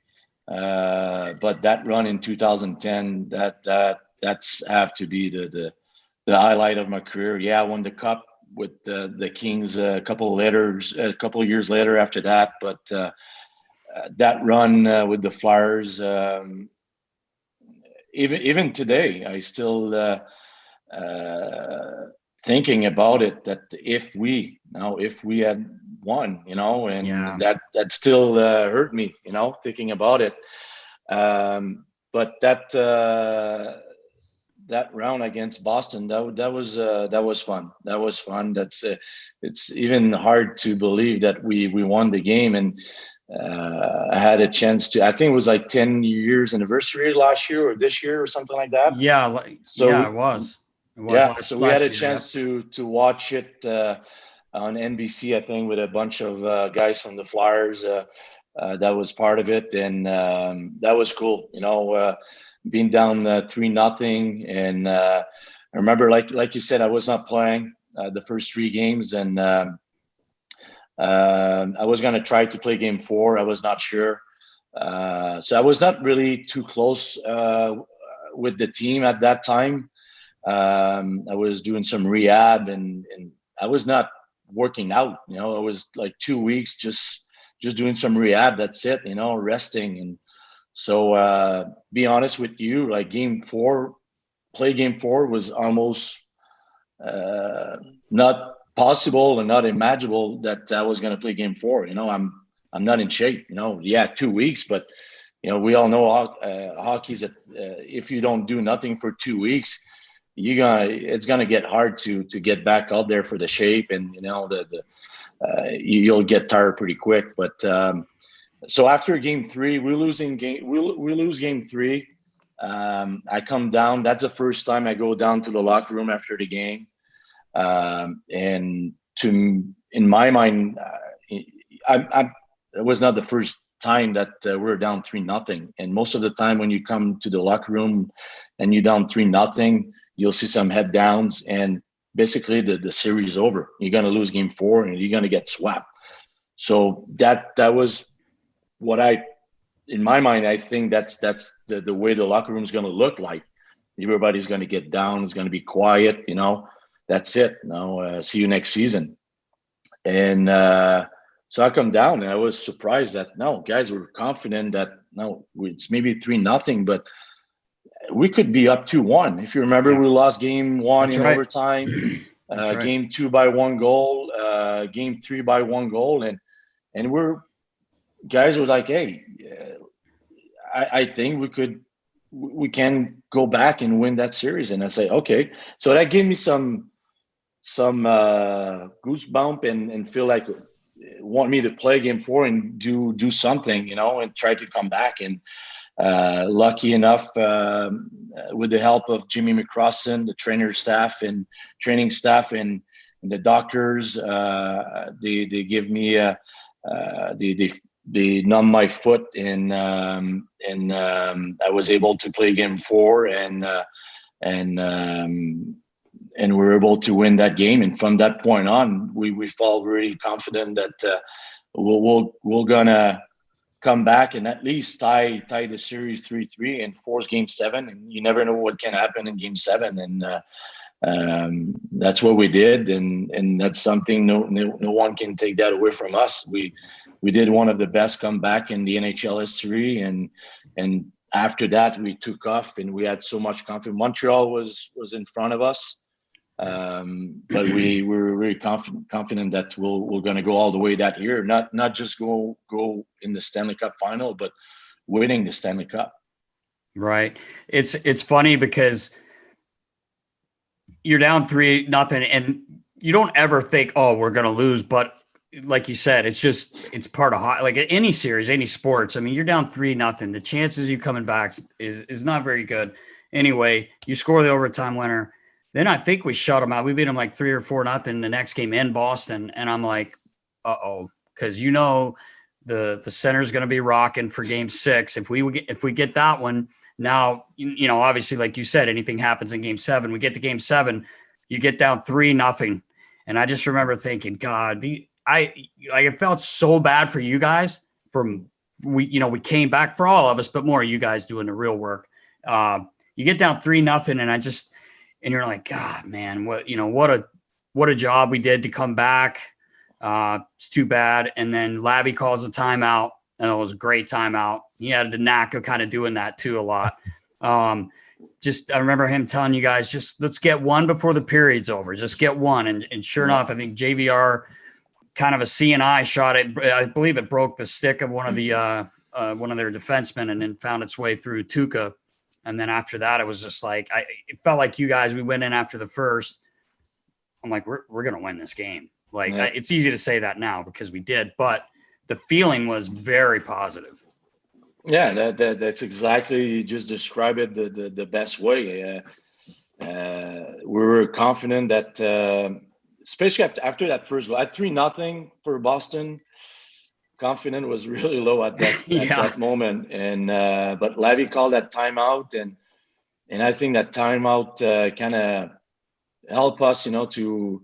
But that run in 2010, that's have to be the highlight of my career. Yeah, I won the cup with the Kings a couple of years later after that. But that run with the Flyers, even today, I still thinking about it. That if we had won, and that still hurt me, thinking about it. But that round against Boston, that was fun. That was fun. It's even hard to believe that we won the game, and I had a chance to. I think it was like 10 years anniversary last year or this year or something like that. Yeah, it was. So we had a chance to watch it on NBC, I think, with a bunch of guys from the Flyers. That was part of it, and that was cool. Being down 3-0, and I remember, like you said, I was not playing the first 3 games, and I was going to try to play game 4. I was not sure, so I was not really too close with the team at that time. I was doing some rehab, and I was not working out. It was like 2 weeks just doing some rehab. That's it. Resting. And so be honest with you, like game 4 was almost not possible and not imaginable that I was going to play game 4. I'm not in shape. 2 weeks, but we all know hockey's if you don't do nothing for 2 weeks, it's gonna get hard to get back out there for the shape, and you'll get tired pretty quick. But so after game 3, we lose game 3. I come down. That's the first time I go down to the locker room after the game, and in my mind, it was not the first time that we're down 3-0. And most of the time when you come to the locker room and you're down 3-0, you'll see some head downs, and basically the series is over. You're going to lose game 4 and you're going to get swept. So that was what in my mind, I think that's the way the locker room is going to look like. Everybody's going to get down. It's going to be quiet. That's it. See you next season. And so I come down, and I was surprised that guys were confident that it's maybe 3-0, but we could be up 2-1. If you remember, we lost game 1 in overtime, game 2 by 1 goal, game 3 by 1 goal, and guys were like, hey, I think we can go back and win that series. And I say, okay. So that gave me some goosebump and feel like want me to play game 4 and do something, and try to come back. And lucky enough, with the help of Jimmy McCrossan, the training staff and the doctors, they give me they numb my foot, and I was able to play game 4, and we were able to win that game. And from that point on, we felt really confident that we're gonna come back and at least tie the series 3-3 and force Game 7. And you never know what can happen in Game 7. And that's what we did, and that's something no one can take that away from us. We did one of the best comeback in the NHL history, and after that we took off, and we had so much confidence. Montreal was in front of us, but we were very confident that we're going to go all the way that year, not just go in the Stanley Cup final, but winning the Stanley Cup. Right. It's funny because you're down 3-0 and you don't ever think, oh, we're going to lose. But like you said, it's part of like any series, any sports. I mean, you're down 3-0. The chances you coming back is not very good. Anyway, you score the overtime winner. Then I think we shut them out. We beat them like 3 or 4-0 the next game in Boston. And I'm like, uh-oh, because the center's going to be rocking for Game 6. If we get that one, now, obviously, like you said, anything happens in Game 7. We get to Game 7, you get down 3-0. And I just remember thinking, God, it felt so bad for you guys. We came back for all of us, but more you guys doing the real work. You get down 3-0, and you're like, God, man, what a job we did to come back. It's too bad. And then Lavi calls a timeout, and it was a great timeout. He had the knack of kind of doing that too a lot. I remember him telling you guys, just let's get one before the period's over. Just get one. And sure enough, I think JVR kind of a CNI shot it. I believe it broke the stick of one of their defensemen and then found its way through Tuukka. And then after that, it was just like, it felt like you guys, we went in after the first. I'm like, we're going to win this game. Like, yeah. It's easy to say that now because we did, but the feeling was very positive. Yeah, that's exactly, you just described it the best way. We were confident that, especially after that first goal, at 3-0 for Boston, confidence was really low at that moment. And but Lavi called that timeout, and I think that timeout kind of helped us, to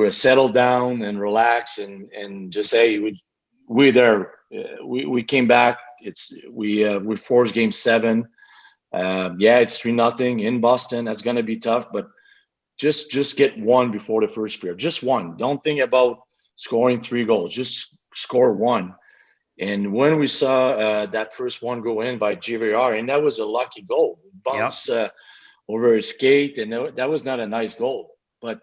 settle down and relax and just say we're there. We came back. We forced Game 7. It's 3-0 in Boston. That's gonna be tough, but just get one before the first period. Just one. Don't think about scoring 3 goals. Just score one. And when we saw that first one go in by JVR, and that was a lucky goal, bounce over his skate, and that was not a nice goal. But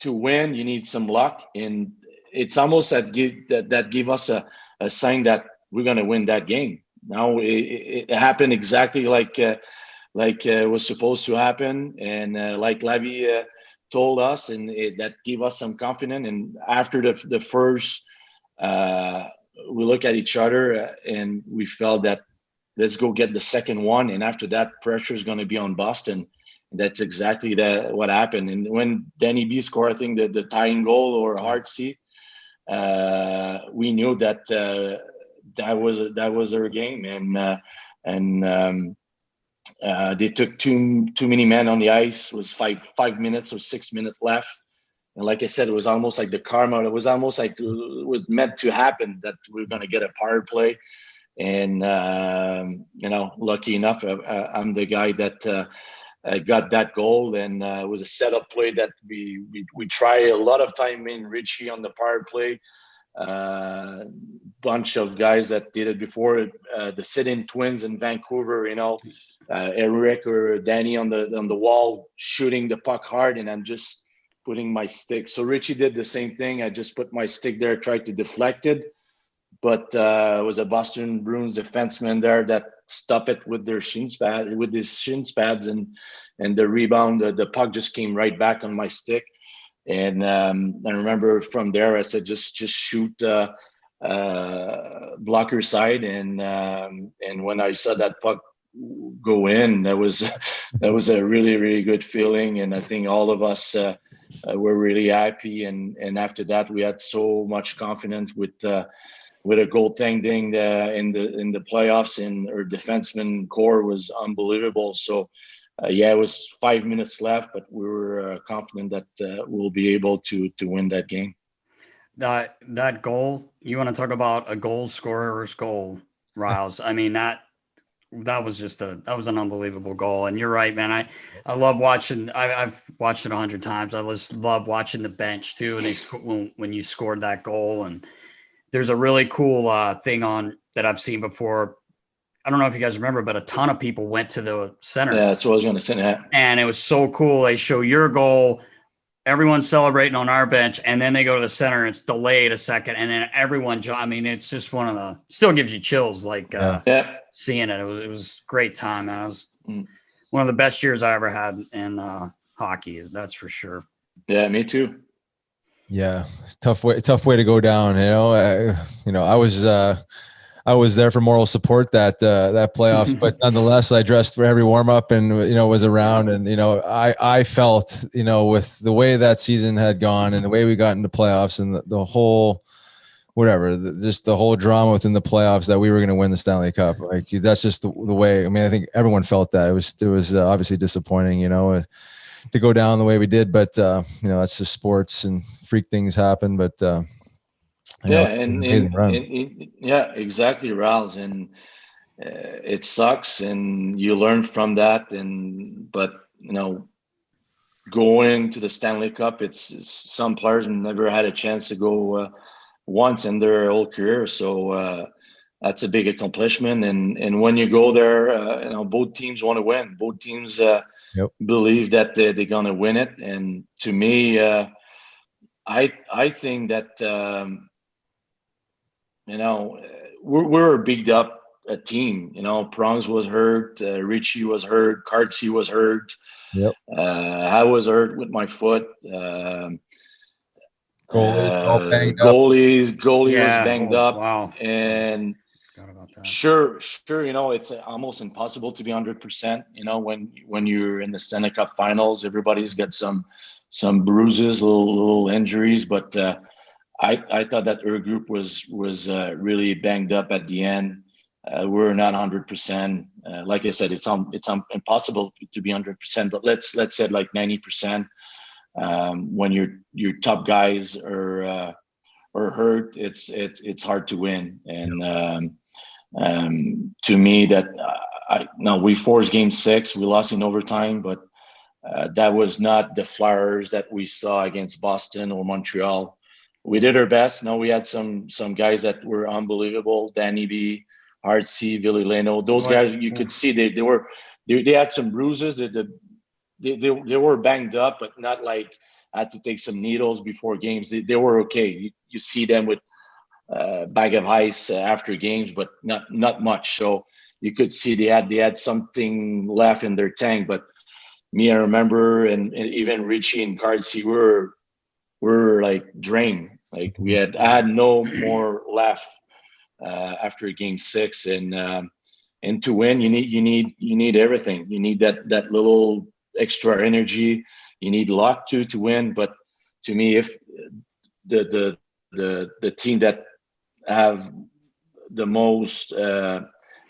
to win, you need some luck, and it's almost that give us a sign that we're going to win that game. Now it happened exactly like it was supposed to happen, and like Lavi told us, and that gave us some confidence. And after the first, we look at each other and we felt that let's go get the second one, and after that, pressure is going to be on Boston. And that's exactly what happened. And when Danny B scored, I think the tying goal or Hartsey, we knew that that was our game, and they took too many men on the ice. It was 5 minutes or 6 minutes left, and like I said, it was almost like the karma. It was almost like it was meant to happen that we were going to get a power play, and lucky enough, I'm the guy that got that goal, and it was a setup play that we try a lot of time in Richie on the power play. Bunch of guys that did it before, the sit-in twins in Vancouver, Eric or Danny on the wall shooting the puck hard, and I'm just putting my stick. So Richie did the same thing. I just put my stick there, tried to deflect it, but it was a Boston Bruins defenseman there that stopped it with his shin pads, and the rebound, the puck just came right back on my stick. And I remember from there, I said, just shoot blocker side. And when I saw that puck go in, that was a really, really good feeling. And I think all of us were really happy. And after that, we had so much confidence with a goaltending in the playoffs, and our defenseman core was unbelievable. So it was 5 minutes left, but we were confident that we'll be able to win that game. that goal, you want to talk about a goal scorer's goal, Riles. I mean, that was an unbelievable goal. And you're right, man. I love watching. I've watched it 100 times. I just love watching the bench too. And when you scored that goal, and there's a really cool thing on that I've seen before. I don't know if you guys remember, but a ton of people went to the center. Yeah, that's what I was going to say. That. And it was so cool. They show your goal, everyone's celebrating on our bench, and then they go to the center and it's delayed a second, and then everyone. I mean, it's just still gives you chills, like seeing it. It was a great time, man. It was one of the best years I ever had in hockey. That's for sure. Yeah, me too. Yeah, it's tough way to go down. I was there for moral support that playoffs, but nonetheless, I dressed for every warm up and was around, and I felt with the way that season had gone and the way we got into playoffs and the whole just the whole drama within the playoffs that we were going to win the Stanley Cup. Like that's just the way. I mean, I think everyone felt that. It was obviously disappointing, to go down the way we did, but that's just sports and freak things happen. But exactly, Riles, and it sucks, and you learn from that. But going to the Stanley Cup, it's some players never had a chance to go once in their whole career, so that's a big accomplishment. And when you go there, both teams want to win. Both teams believe that they're gonna win it. And to me, I think that we're a bigged up team. Prongs was hurt, Richie was hurt, Cartsy was hurt. Yep. I was hurt with my foot. Goalies was banged up. Wow. And sure, it's almost impossible to be 100%. When you're in the Stanley Cup Finals, everybody's got some bruises, little injuries, but I thought that our group was really banged up at the end. We're not 100%. Like I said, it's impossible to be 100%, but let's say like 90%. When your top guys are hurt, it's hard to win. And to me, that we forced Game 6. We lost in overtime, but that was not the Flyers that we saw against Boston or Montreal. We did our best. We had some guys that were unbelievable. Danny B, Hard C, Billy Leno. Those guys, you could see they had some bruises. They were banged up, but not like had to take some needles before games. They were okay. You see them with a bag of ice after games, but not much. So you could see they had something left in their tank. But me, I remember, and even Richie and Cardsy were like drained. Like I had no more left after Game 6, and to win, you need everything. You need that little extra energy. You need luck to win. But to me, if the team that have the most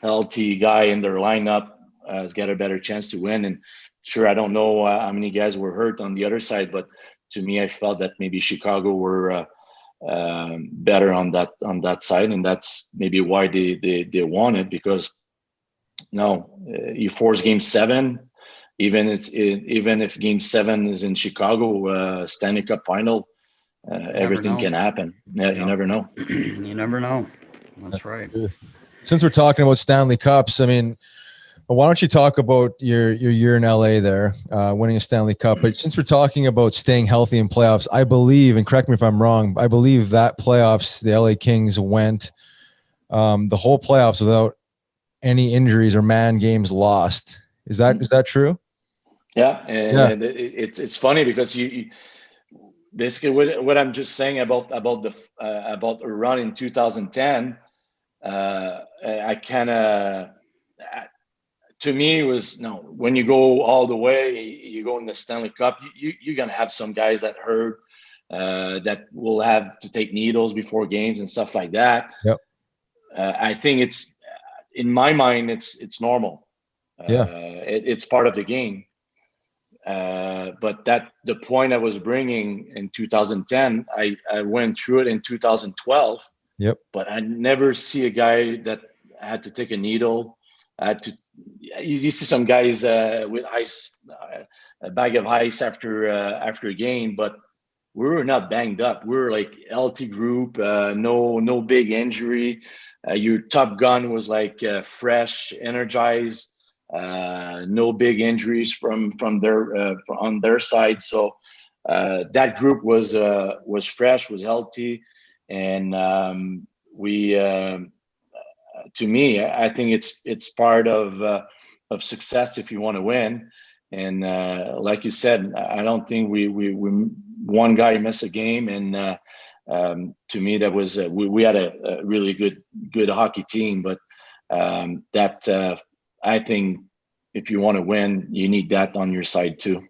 healthy guy in their lineup has got a better chance to win. And sure, I don't know how many guys were hurt on the other side, but to me, I felt that maybe Chicago were better on that side, and that's maybe why they won it, because you force Game 7, even if Game 7 is in Chicago, Stanley Cup final, everything can happen. You never know. You never know. That's right. Since we're talking about Stanley Cups, I mean, why don't you talk about your year in LA there, winning a Stanley Cup? But since we're talking about staying healthy in playoffs, I believe, and correct me if I'm wrong, I believe that playoffs, the LA Kings went the whole playoffs without any injuries or man games lost. Is that true? Yeah, and it's funny because you basically what I'm just saying about a run in 2010. I kind of. To me, it was when you go all the way, you go in the Stanley Cup, you're going to have some guys that hurt, that will have to take needles before games and stuff like that. Yep. I think it's, in my mind, it's normal. It's part of the game. But the point I was bringing in 2010, I went through it in 2012. Yep. But I never see a guy that had to take a needle. You see some guys with ice, a bag of ice after a game, but we were not banged up. We were like healthy group, no big injury. Your top gun was like fresh, energized, no big injuries from their on their side. So that group was fresh, was healthy, and we. To me, I think it's part of success if you want to win. And like you said, I don't think we one guy missed a game, and to me that was we had a really good hockey team. But I think if you want to win, you need that on your side too.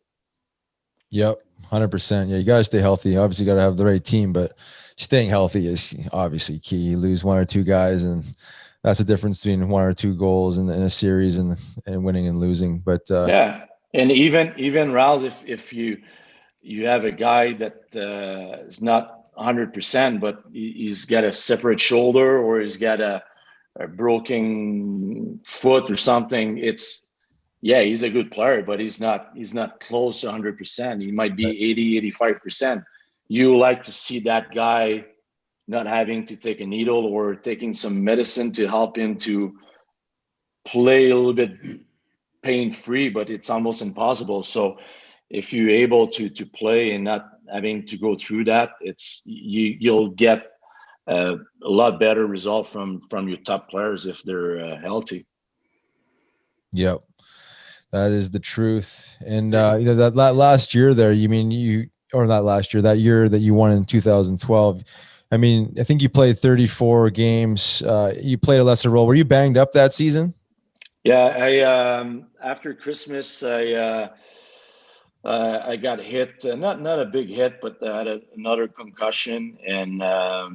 Yep, 100%. Yeah, you gotta stay healthy. Obviously, you gotta have the right team, but staying healthy is obviously key. You lose one or two guys, and that's the difference between one or two goals in a series and winning and losing. But yeah, and even Riles, if you have a guy that is not 100%, but he's got a separate shoulder or he's got a broken foot or something, he's a good player, but he's not close to 100%. He might be 80-85%. You like to see that guy not having to take a needle or taking some medicine to help him to play a little bit pain-free, but it's almost impossible. So if you're able to play and not having to go through that, you'll get a lot better result from your top players if they're healthy. Yep, that is the truth. And that last year there, that year that you won in 2012. I mean, I think you played 34 games. You played a lesser role. Were you banged up that season? Yeah, I after Christmas, I got hit. Not a big hit, but I had another concussion. And I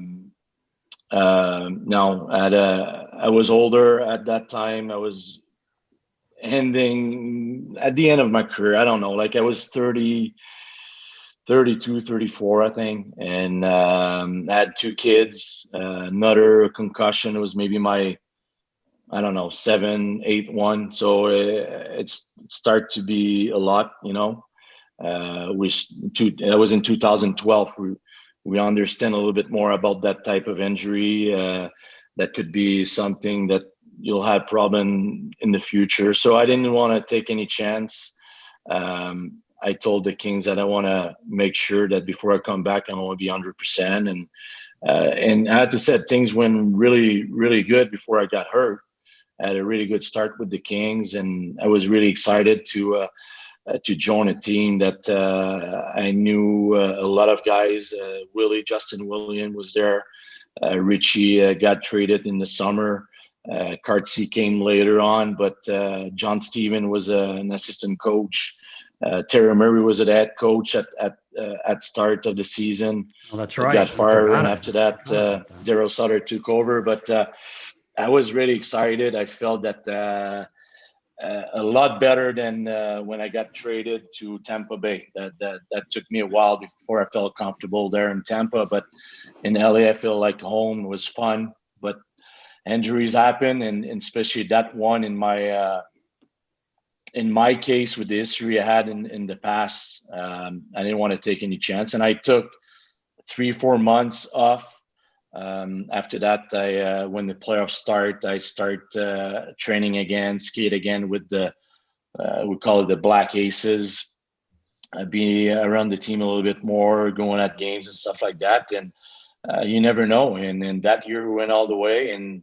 was older at that time. I was ending at the end of my career. I don't know, like I was 32, 34, I think. And I had two kids. Another concussion. It was maybe my, I don't know, 7, 8 one. So it started to be a lot, that was in 2012. We understand a little bit more about that type of injury. That could be something that you'll have problem in the future. So I didn't want to take any chance. I told the Kings that I want to make sure that before I come back, I want to be 100%. And I had to say things went really, really good before I got hurt. I had a really good start with the Kings, and I was really excited to join a team that I knew a lot of guys. Justin William was there. Richie got traded in the summer. Kartsy came later on, but John Stephen was an assistant coach. Terry Murray was a head coach at start of the season. Oh, that's right. Got fired, and after that, Daryl Sutter took over. But I was really excited. I felt that a lot better than when I got traded to Tampa Bay. That took me a while before I felt comfortable there in Tampa. But in LA, I feel like home was fun. But injuries happen, and especially that one in my case with the history I had in the past. I didn't want to take any chance, and I took 3-4 months off. After that, when the playoffs start, I start training again, skate again with we call it the Black Aces. Be around the team a little bit more, going at games and stuff like that. And you never know. And that year we went all the way, and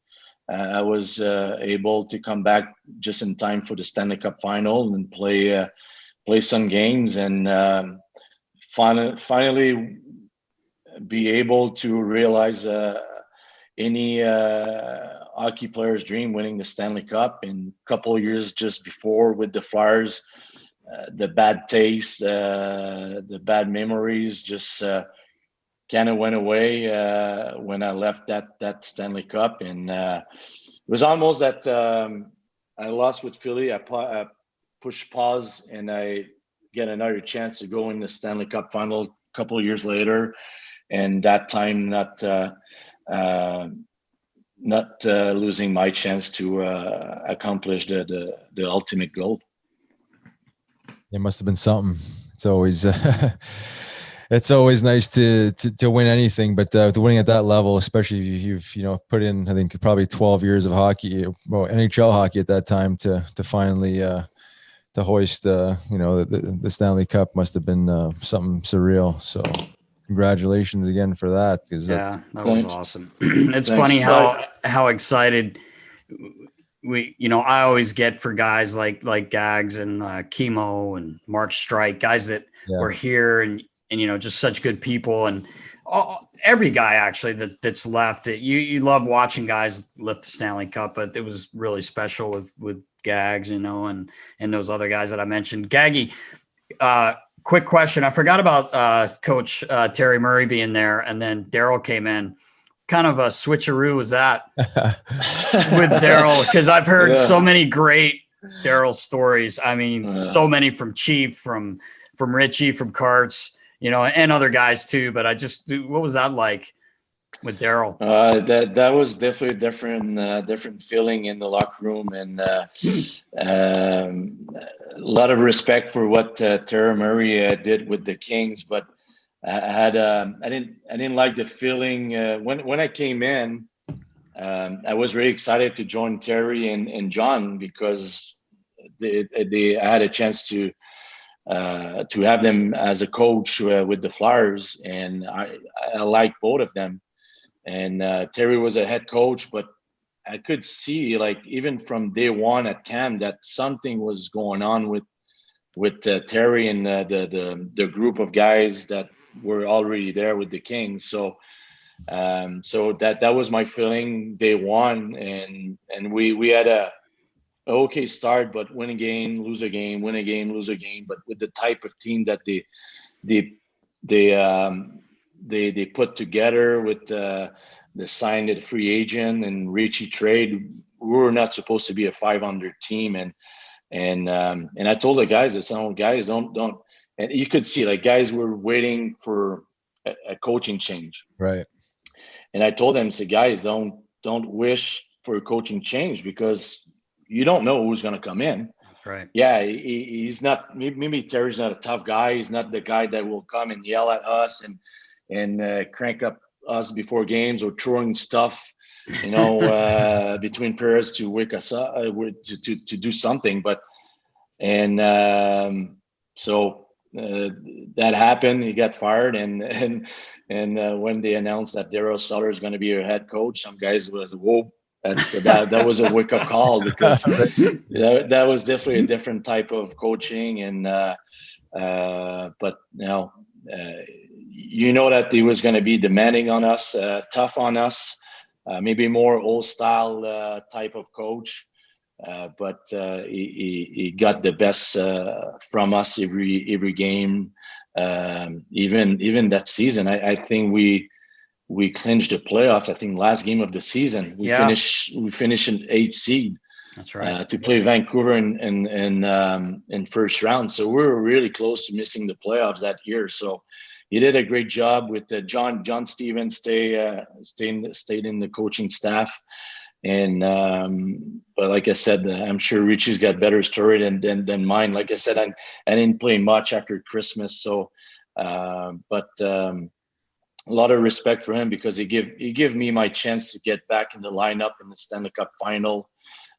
I was able to come back just in time for the Stanley Cup final and play some games, and finally be able to realize any hockey player's dream, winning the Stanley Cup. And a couple of years just before with the Flyers, the bad taste, the bad memories just kind of went away when I left that Stanley Cup. And it was almost that I lost with Philly. I pushed pause, and I get another chance to go in the Stanley Cup final a couple of years later, and that time not losing my chance to accomplish the ultimate goal. It must have been something. It's always it's always nice to win anything, but to winning at that level, especially if you've put in, I think, probably 12 years of hockey, well, NHL hockey at that time, to finally to hoist the Stanley Cup must have been something surreal. So congratulations again for that. That was awesome. It's funny how excited I always get for guys like Gags and Chemo and Mark Strike, guys that were here and just such good people, and every guy actually that's left. You love watching guys lift the Stanley Cup, but it was really special with Gags, and those other guys that I mentioned. Gaggy, quick question. I forgot about Coach Terry Murray being there, and then Daryl came in. Kind of a switcheroo was that with Daryl? Because I've heard so many great Daryl stories. I mean, so many from Chief, from Richie, from Karts, and other guys too. But what was that like with Daryl? That was definitely a different feeling in the locker room, and a lot of respect for what Terry Murray did with the Kings, but I didn't like the feeling when I came in. I was really excited to join Terry and John because I had a chance to have them as a coach with the Flyers, and I like both of them. And Terry was a head coach, but I could see, like, even from day one at camp, that something was going on with Terry and the group of guys that were already there with the Kings. So that was my feeling day one, and we had a okay start, but win a game, lose a game, win a game, lose a game. But with the type of team that they put together with the signed the free agent and Richie trade, we were not supposed to be a 500 team, and I told the guys, I said, guys, don't. And you could see, like, guys were waiting for a coaching change. Right. And I told them, I said, guys, don't wish for a coaching change because you don't know who's going to come in. Right. Yeah, he's not, maybe Terry's not a tough guy. He's not the guy that will come and yell at us and crank up us before games or throwing stuff, between periods to wake us up, to do something. But, so that happened. He got fired, and when they announced that Daryl Sutter is going to be your head coach, some guys was, whoa, that was a wake up call, because that was definitely a different type of coaching, and but that he was going to be demanding on us, tough on us, maybe more old style type of coach. But he got the best from us every game. Even that season, I think we clinched the playoff. I think last game of the season we finished in 8th seed. That's right. To play Vancouver in first round. So we were really close to missing the playoffs that year. So he did a great job with John Stevens. Stayed in the coaching staff. And but like I said, I'm sure Richie's got better story than mine. Like I said, I didn't play much after Christmas, so but a lot of respect for him, because he gave me my chance to get back in the lineup in the Stanley Cup final.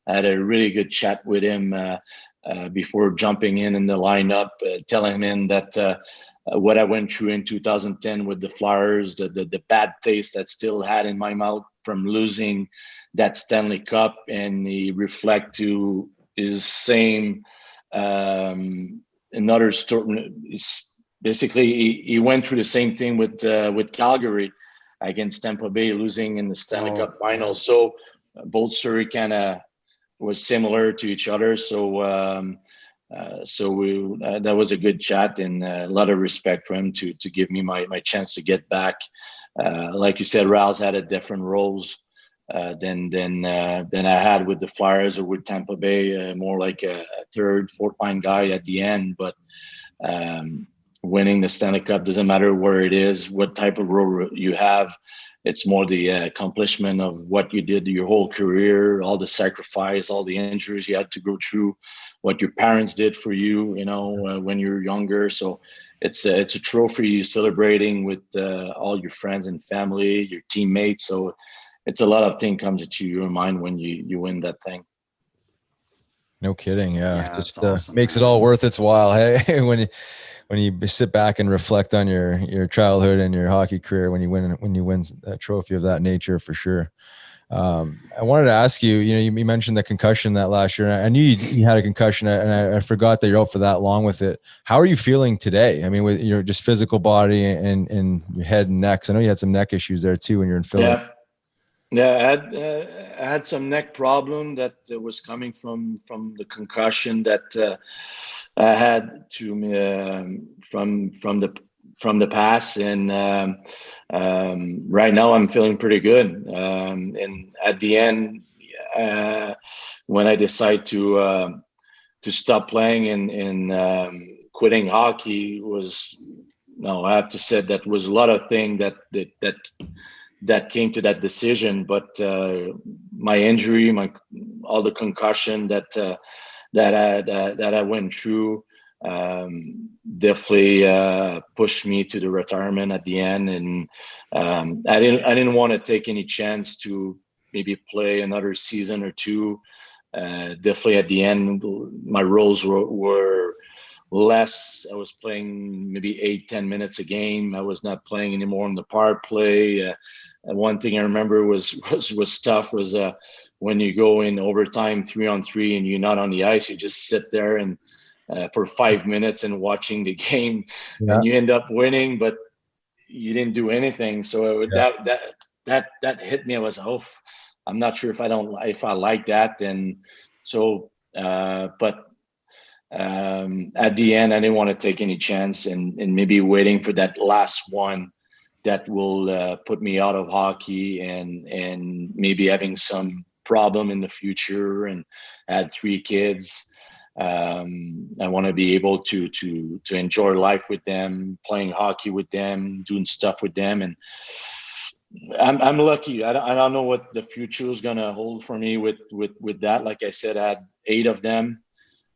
I had a really good chat with him before jumping in the lineup, telling him that what I went through in 2010 with the Flyers, the bad taste that still had in my mouth from losing that Stanley Cup, and he reflect to his same another story. Basically, he went through the same thing with Calgary against Tampa Bay, losing in the Stanley Cup final. So both story kind of was similar to each other. So that was a good chat, and a lot of respect for him to give me my chance to get back. Like you said, Riles had a different roles than I had with the Flyers or with Tampa Bay, more like a third, fourth line guy at the end. But winning the Stanley Cup. Doesn't matter where it is, what type of role you have. It's more the accomplishment of what you did your whole career, all the sacrifice, all the injuries you had to go through, what your parents did for you, when you were younger. So it's a trophy celebrating with all your friends and family, your teammates. So it's a lot of things comes into your mind when you win that thing. No kidding. Yeah. That's Just awesome, makes man. it all worth its while. Hey, when you sit back and reflect on your childhood and your hockey career, when you win a trophy of that nature, for sure. I wanted to ask you, you mentioned the concussion that last year, and I knew you had a concussion, and I forgot that you're out for that long with it. How are you feeling today? I mean, with your just physical body and your head and neck. 'Cause I know you had some neck issues there too when you're in Philly. Yeah, I had some neck problem that was coming from the concussion that I had from the past, and right now I'm feeling pretty good. And at the end, when I decide to stop playing and quitting hockey, I have to say that was a lot of things that came to that decision. But my injury, all the concussion that I went through, definitely pushed me to the retirement at the end. And I didn't want to take any chance to maybe play another season or two. Definitely at the end, my roles were less. I was playing maybe 8-10 minutes a game. I was not playing anymore on the power play. One thing I remember was tough was when you go in overtime 3-on-3 and you're not on the ice, you just sit there and for 5 minutes and watching the game, and you end up winning, but you didn't do anything. So that hit me. I was, I'm not sure if I like that. And so, but at the end, I didn't want to take any chance and maybe waiting for that last one that will put me out of hockey and maybe having some problem in the future. And I had 3 kids. I want to be able to enjoy life with them, playing hockey with them, doing stuff with them. And I'm lucky. I don't know what the future is going to hold for me with that. Like I said, I had 8 of them.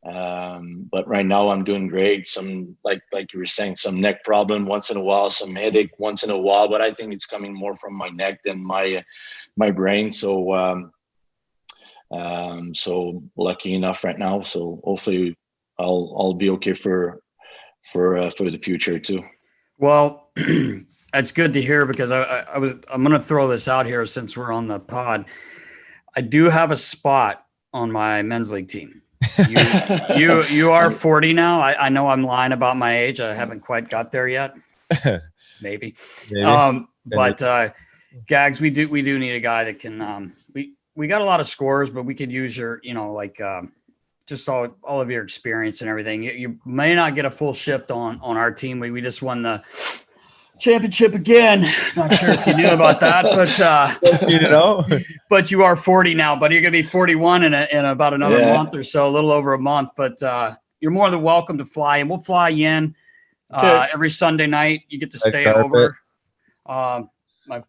But right now I'm doing great. Some like you were saying, some neck problem once in a while, some headache once in a while, but I think it's coming more from my neck than my brain. So so lucky enough right now. So hopefully I'll be okay for the future too. Well, that's good to hear, because I'm going to throw this out here since we're on the pod. I do have a spot on my men's league team. You are 40 now. I know I'm lying about my age. I haven't quite got there yet. Maybe. But Gags, we do need a guy that can. We got a lot of scores, but we could use your, just all of your experience and everything. You may not get a full shift on our team. We just won the championship again. Not sure if you knew about that, but but you are 40 now, but you're going to be 41 in about another month or so, a little over a month. But you're more than welcome to fly, and we'll fly you in every Sunday night. You get to stay over. My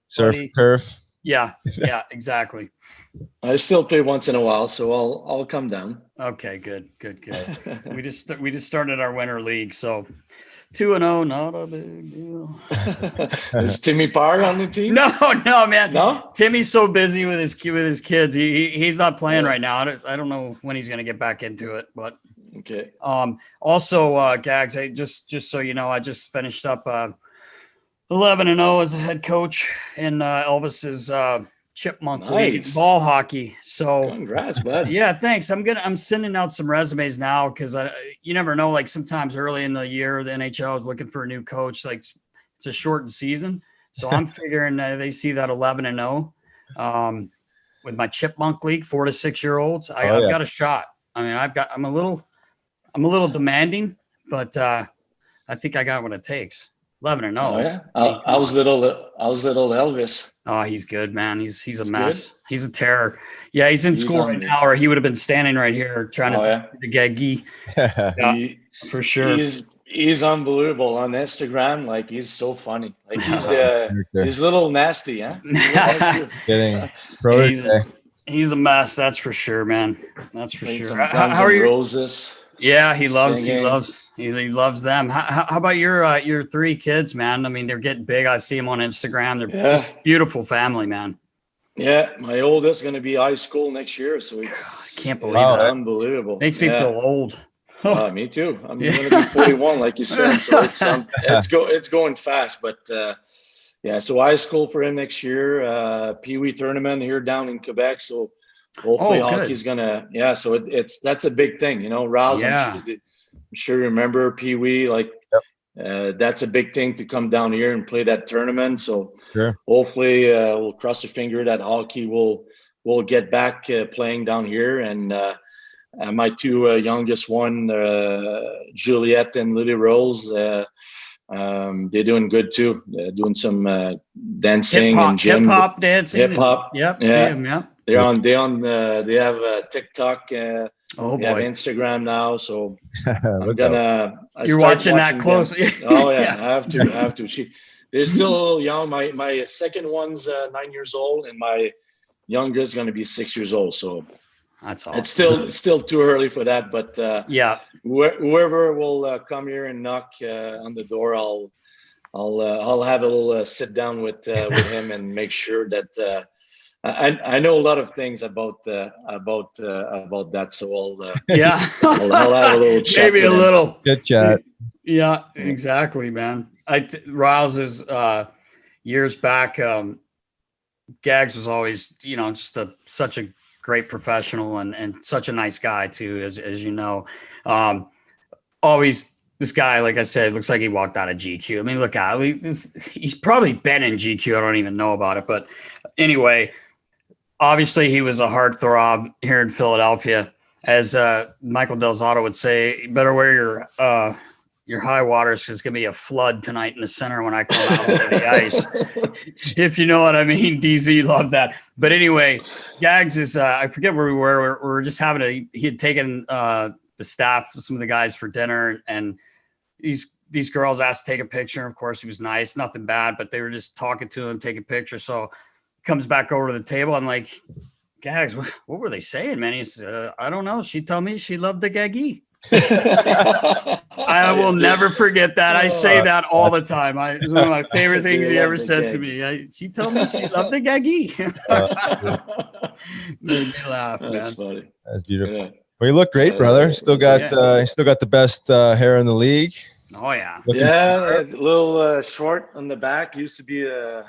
surf, turf. Yeah, exactly. I still play once in a while, so I'll come down. Okay, good. we just started our winter league, so 2-0, not a big deal. Is Timmy Parr on the team? No, man. No? Timmy's so busy with his kids. He's not playing right now. I don't know when he's going to get back into it, but okay. Also, Gags, just so you know, I just finished up 11-0 as a head coach in Elvis's Chipmunk League ball hockey. So congrats, bud. Yeah, thanks. I'm sending out some resumes now, because you never know. Like sometimes early in the year, the NHL is looking for a new coach. Like it's a shortened season, so I'm figuring they see that 11-0 with my Chipmunk League, 4 to 6 year olds. I've got a shot. I mean, I'm a little demanding, but I think I got what it takes. 11-0. Oh yeah. I was little Elvis. Oh, he's good, man. He's a mess. Good. He's a terror. Yeah, he's in school right now, or he would have been standing right here trying to talk to the Gaggy. For sure. He's unbelievable on Instagram. Like, he's so funny. Like, Character. he's a little nasty, huh? Like Kidding. He's a mess, that's for sure, man. That's for playing sure. some How Guns are N' you? Roses. Yeah, he loves singing. he loves them. How about your three kids, man? I mean, they're getting big. I see them on Instagram. They're just beautiful family, man. Yeah, my oldest going to be high school next year, so I it's can't believe it's that. unbelievable. Makes me feel old. Me too. I'm going to be 41, like you said. So it's going fast, but yeah. So high school for him next year. Pee Wee tournament here down in Quebec. So hopefully hockey's gonna. Yeah. So that's a big thing, you know. Riles, I'm sure you remember Pee Wee. Like that's a big thing to come down here and play that tournament. So hopefully we'll cross your finger that hockey will get back playing down here. And my two youngest one, Juliette and Lily Rose, they're doing good too. They're doing some dancing and gym. Hip hop dancing. Hip hop. Yep. Yeah. See him. Yep. They have TikTok. Oh boy. They have Instagram now, so You're watching that closely. Oh yeah, I have to. They're still a little young. My second one's 9 years old, and my youngest is going to be 6 years old. So that's awesome. It's still too early for that, but whoever will come here and knock on the door, I'll have a little sit down with him and make sure that. I know a lot of things about that, so I'll have a little chat. Maybe a little good chat. Yeah, exactly, man. Riles is years back. Gags was always, just such a great professional and such a nice guy too, as you know. Always this guy, like I said, looks like he walked out of GQ. I mean, look at he's probably been in GQ. I don't even know about it, but anyway. Obviously, he was a heartthrob here in Philadelphia. As Michael Del Zotto would say, you better wear your high waters because it's going to be a flood tonight in the center when I come out onto the ice. If you know what I mean. DZ loved that. But anyway, Gags is, I forget where we were. We were just he had taken the staff, some of the guys for dinner, and these girls asked to take a picture. Of course, he was nice, nothing bad, but they were just talking to him, taking pictures. So comes back over to the table. I'm like, Gags, what were they saying, man? He said, I don't know. She told me she loved the Gaggy. I will never forget that. I say that all the time. It's one of my favorite things he ever said to me. She told me she loved the Gaggy. Made me laugh, man. That's funny. That's beautiful. Yeah. Well, you look great, brother. Still got the best hair in the league. Oh yeah. A little short on the back. Used to be a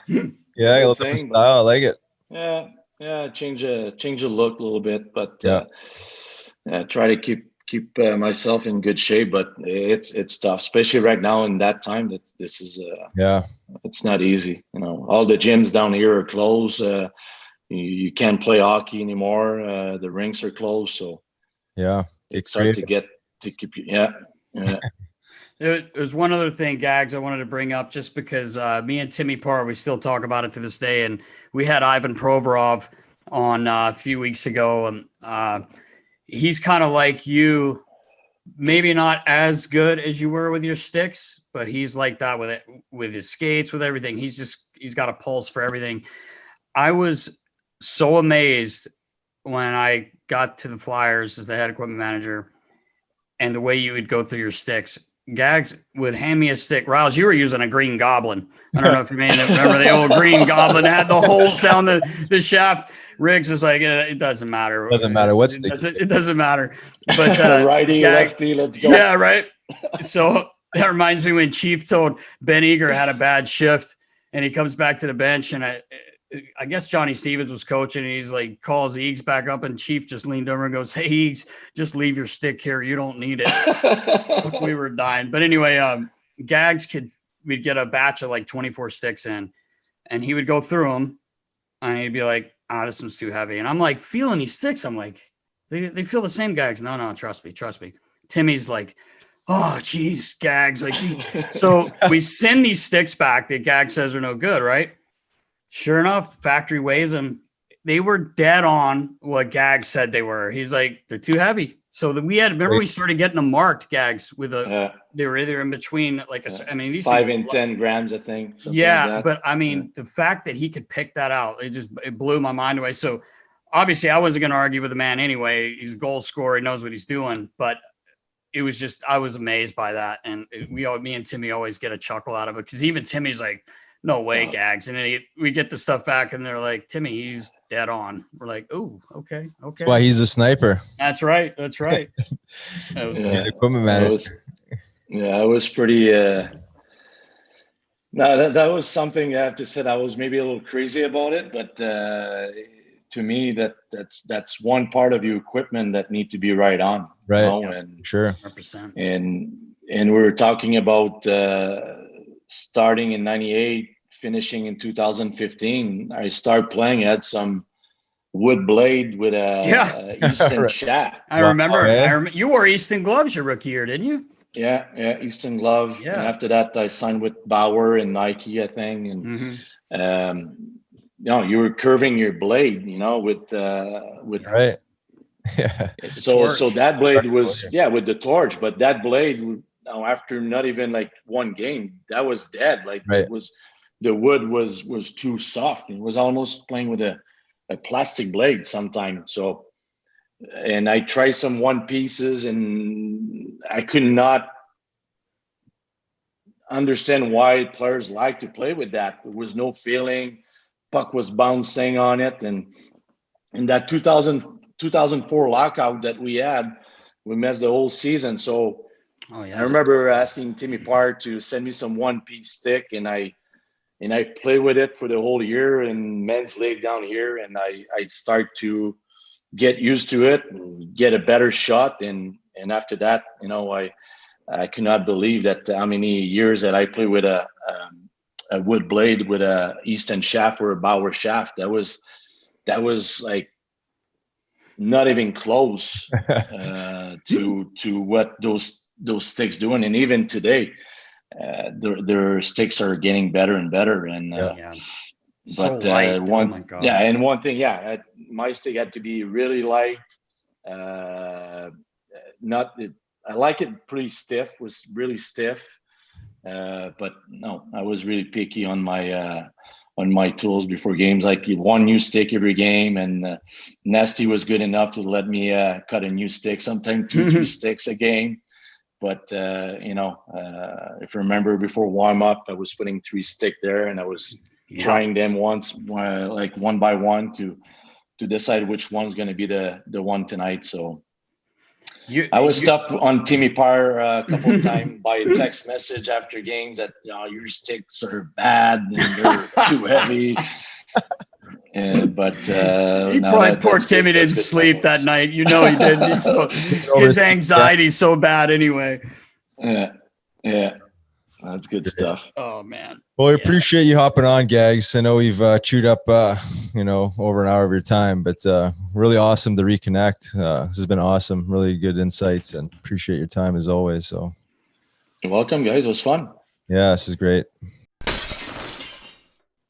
a little different style. I like it. Yeah. Change the look a little bit, but try to keep myself in good shape. But it's tough, especially right now in that time. That this is it's not easy. All the gyms down here are closed. You can't play hockey anymore. The rinks are closed, so it's hard to keep you. There's one other thing, Gags, I wanted to bring up just because me and Timmy Parr, we still talk about it to this day. And we had Ivan Provorov on a few weeks ago. And he's kind of like you, maybe not as good as you were with your sticks, but he's like that with his skates, with everything. He's got a pulse for everything. I was so amazed when I got to the Flyers as the head equipment manager and the way you would go through your sticks. Gags would hand me a stick. Riles, you were using a Green Goblin. I don't know if you remember the old Green Goblin had the holes down the shaft. Riggs is like, it doesn't matter. Doesn't matter what stick. It doesn't matter. But righty, lefty, let's go. Yeah, right. So that reminds me when Chief told Ben Eager had a bad shift, and he comes back to the bench, and I guess Johnny Stevens was coaching, and he's like, calls Eags back up, and Chief just leaned over and goes, "Hey, Eags, just leave your stick here. You don't need it." We were dying. But anyway, Gags we'd get a batch of like 24 sticks in, and he would go through them, and he'd be like, this one's too heavy. And I'm like, feeling these sticks. I'm like, they feel the same, Gags. No, trust me. Timmy's like, oh, geez, Gags. Like, so we send these sticks back that Gags says are no good, right? Sure enough, the factory weighs them. They were dead on what Gags said they were. He's like, they're too heavy. So we started getting them marked, Gags, with They were either in between, like, I mean, these 5 things and 10 grams, I think. something yeah, like that. but I mean, the fact that he could pick that out, it blew my mind away. So obviously I wasn't going to argue with the man anyway. He's a goal scorer. He knows what he's doing, but it was just, I was amazed by that. And me and Timmy always get a chuckle out of it. Cause even Timmy's like, no way, Gags. And then we get the stuff back and they're like, Timmy, he's dead on. We're like, oh, okay. That's why he's the sniper. That's right. That's right. That was equipment manager. I was pretty, no, that was something I have to say. I was maybe a little crazy about it, but to me, that's one part of your equipment that need to be right on. Right. You know? And sure. 100%. And we were talking about starting in 98, finishing in 2015. I started playing at some wood blade with a Easton shaft. I remember. You wore Easton gloves your rookie year, didn't you? Yeah, Easton glove. Yeah. And after that, I signed with Bauer and Nike, I think. And you were curving your blade, with right. Yeah. So that blade was with the torch, but that blade after not even like one game, that was dead. Like it was, the wood was too soft. It was almost playing with a plastic blade sometimes. So. And I tried some one pieces and I could not understand why players like to play with that. There was no feeling, puck was bouncing on it. And in that 2004 lockout that we had, we missed the whole season. So I remember asking Timmy Parr to send me some one-piece stick and I played with it for the whole year in men's league down here. And I start to get used to it and get a better shot. And after that, I could not believe that how many years that I played with a wood blade with a Easton shaft or a Bauer shaft. That was like not even close to what those sticks doing. And even today, their sticks are getting better and better. And but so light. one, oh my God. and one thing, my stick had to be really light. I like it pretty stiff. Was really stiff, but no, I was really picky on my tools before games. Like one new stick every game, and Nasty was good enough to let me cut a new stick. Sometimes 2-3 sticks a game. But if you remember before warm up, I was putting 3 stick there, and I was trying them once, like one by one, to decide which one's going to be the one tonight. So I was tough on Timmy Parr a couple of times by text message after games that your sticks are bad and they're too heavy. But he probably poor Timmy didn't sleep that night. He didn't. His anxiety's so bad anyway. Yeah. That's good stuff. Oh man. Well, we appreciate you hopping on, Gags. I know we've chewed up, over an hour of your time, but really awesome to reconnect. This has been awesome. Really good insights, and appreciate your time as always. So, you're welcome, guys. It was fun. Yeah, this is great.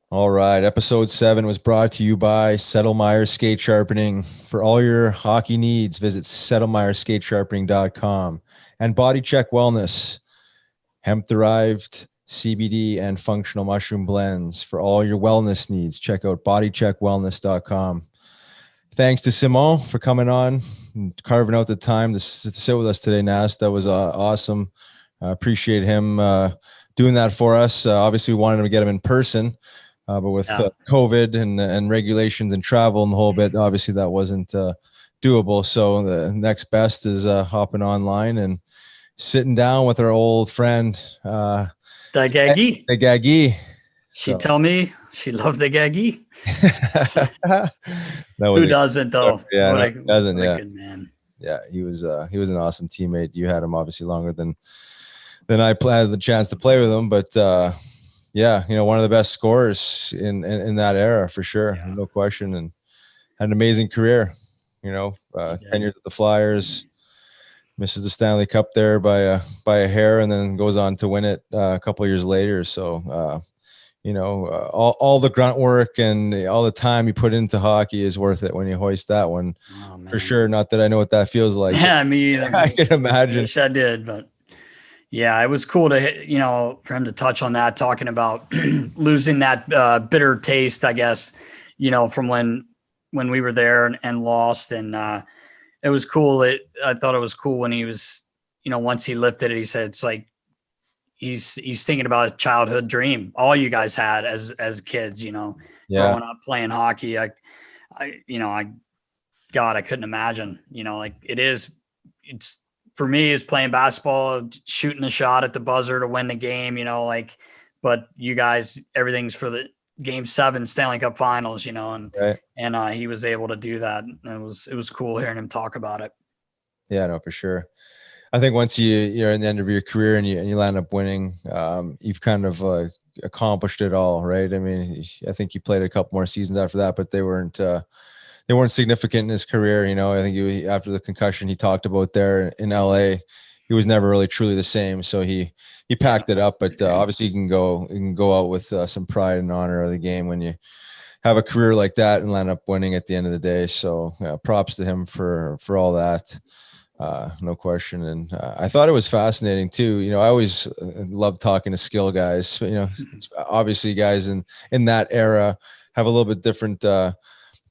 All right. Episode 7 was brought to you by Settlemyre Skate Sharpening. For all your hockey needs, visit settlemyreskatesharpening.com. And Body Check Wellness, hemp-derived CBD and functional mushroom blends. For all your wellness needs, check out bodycheckwellness.com. Thanks to Simon for coming on and carving out the time to sit with us today, Nas. That was awesome. Appreciate him doing that for us. Obviously, we wanted to get him in person. But with COVID and regulations and travel and the whole bit, obviously that wasn't doable. So the next best is hopping online and sitting down with our old friend, the Gaggy. The Gaggy. She told me she loved the Gaggy. Who doesn't though? Yeah, doesn't. Yeah, good man. Yeah, he was an awesome teammate. You had him obviously longer than I had the chance to play with him, but. One of the best scorers in that era for sure, no question, and had an amazing career. 10 years at the Flyers, misses the Stanley Cup there by a hair, and then goes on to win it a couple of years later. So, all the grunt work and all the time you put into hockey is worth it when you hoist that one, for sure. Not that I know what that feels like. Yeah, me either. I can imagine. I wish I did, but. Yeah, it was cool to, for him to touch on that, talking about losing that bitter taste, I guess, from when we were there and lost. And it was cool. I thought it was cool when he was, once he lifted it, he said, it's like, he's thinking about a childhood dream all you guys had as kids, growing up playing hockey. God, I couldn't imagine, like it's for me is playing basketball, shooting the shot at the buzzer to win the game, but you guys, everything's for the Game 7 Stanley Cup Finals, and Right. and he was able to do that. And it was cool hearing him talk about it. Yeah, no, for sure. I think once you're in the end of your career and you land up winning, you've kind of accomplished it all, right? I mean, I think he played a couple more seasons after that, but they weren't significant in his career. I think after the concussion he talked about there in LA, he was never really truly the same. So he packed it up, but obviously you can go out with some pride and honor of the game when you have a career like that and land up winning at the end of the day. So props to him for all that. No question. And I thought it was fascinating too. I always love talking to skill guys, but, obviously guys in that era have a little bit different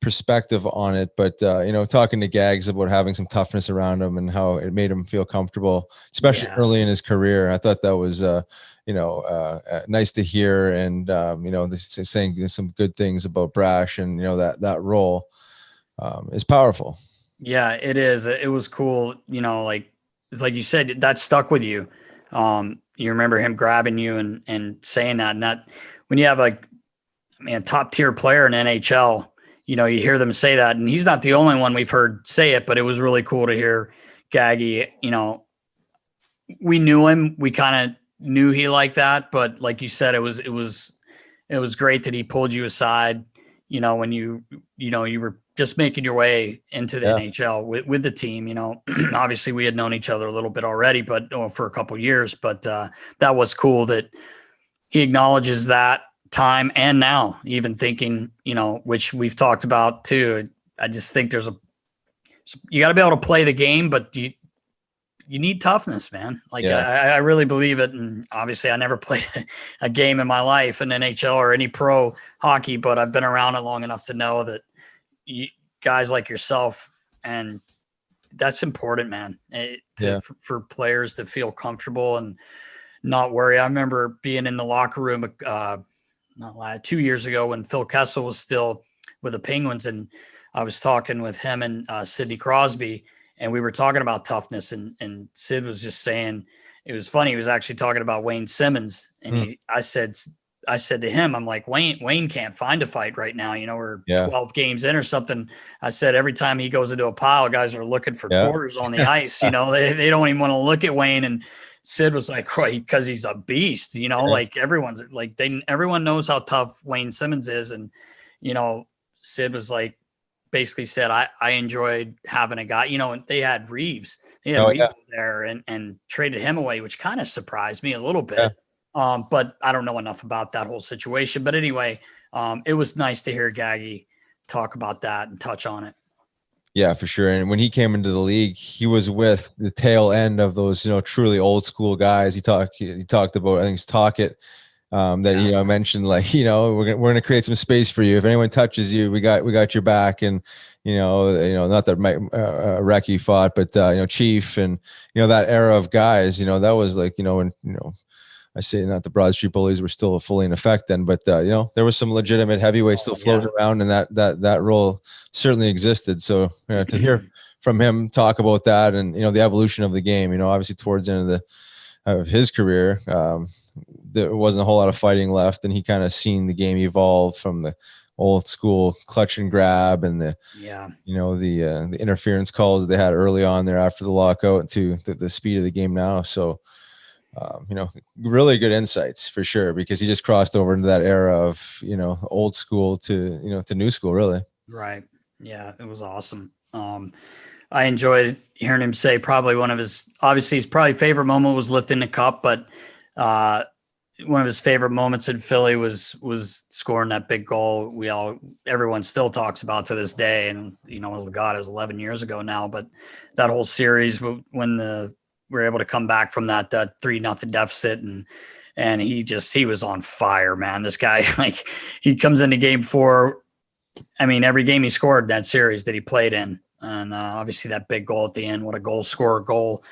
perspective on it. But, talking to Gags about having some toughness around him and how it made him feel comfortable, especially early in his career. I thought that was, nice to hear. And, saying some good things about Brash and, that role is powerful. Yeah, it is. It was cool. It's like you said, that stuck with you. You remember him grabbing you and saying that, and that when you have a top tier player in NHL, you hear them say that, and he's not the only one we've heard say it, but it was really cool to hear Gaggy. We knew him. We kind of knew he liked that, but like you said, it was great that he pulled you aside, when you were just making your way into the NHL with the team. Obviously we had known each other a little bit already, but for a couple of years, but that was cool that he acknowledges that time. And now even thinking, which we've talked about too, I just think you got to be able to play the game, but you need toughness, man. I really believe it. And obviously I never played a game in my life in NHL or any pro hockey, but I've been around it long enough to know that guys like yourself, and that's important, man, for players to feel comfortable and not worry. I remember being in the locker room 2 years ago when Phil Kessel was still with the Penguins, and I was talking with him and Sidney Crosby, and we were talking about toughness, and Sid was just saying, it was funny, he was actually talking about Wayne Simmons, and I said to him, I'm like, Wayne can't find a fight right now. We're 12 games in or something. I said, every time he goes into a pile, guys are looking for quarters on the ice. They don't even want to look at Wayne. And Sid was like, right, because he's a beast, like everyone knows how tough Wayne Simmons is. And, Sid was like, basically said, I enjoyed having a guy, and they had Reeves. They had Reeves there and traded him away, which kind of surprised me a little bit. Yeah. But I don't know enough about that whole situation. But anyway, it was nice to hear Gaggy talk about that and touch on it. Yeah, for sure. And when he came into the league, he was with the tail end of those, truly old school guys. He talked about, I think it's Talkett, that, mentioned, like, we're going to create some space for you. If anyone touches you, we got your back. And, not that Mike Recchi fought, but, Chief and, that era of guys, that was like, when, I say not the Broad Street Bullies were still fully in effect then, but there was some legitimate heavyweights still floating around, and that role certainly existed. So to hear from him talk about that and the evolution of the game, obviously towards the end of his career, there wasn't a whole lot of fighting left, and he kind of seen the game evolve from the old school clutch and grab and the interference calls that they had early on there after the lockout to the speed of the game now. So. Really good insights for sure, because he just crossed over into that era of, old school to new school, really. Right. Yeah, it was awesome. I enjoyed hearing him say probably obviously his probably favorite moment was lifting the cup, but one of his favorite moments in Philly was scoring that big goal. Everyone still talks about to this day. And, it was 11 years ago now, but that whole series when the were able to come back from that 3-0 deficit, and he was on fire, man. This guy, like, he comes into game 4. I mean, every game he scored that series that he played in, and obviously that big goal at the end, what a goal scorer goal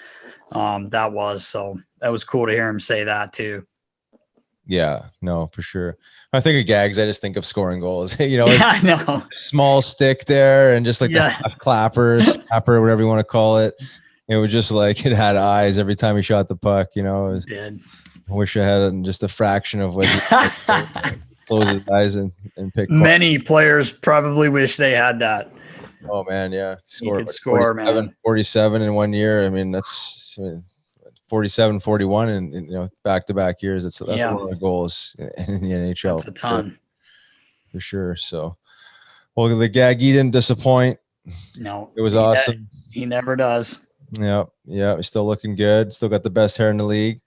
that was. So that was cool to hear him say that too. Yeah, no, for sure. I think of Gags, I just think of scoring goals. Yeah, I know. Small stick there, and just like the clapper, whatever you want to call it. It was just like it had eyes every time he shot the puck. It did. I wish I had just a fraction of what he close his eyes and pick. Many players probably wish they had that. Oh man, yeah, You could score, 47 in 1 year. I mean, that's 47, 41, and back-to-back years. That's a lot of goals in the NHL. That's a ton, for sure. So, well, the Gaggy didn't disappoint. No, it was awesome. He never does. Yeah, he's still looking good. Still got the best hair in the league.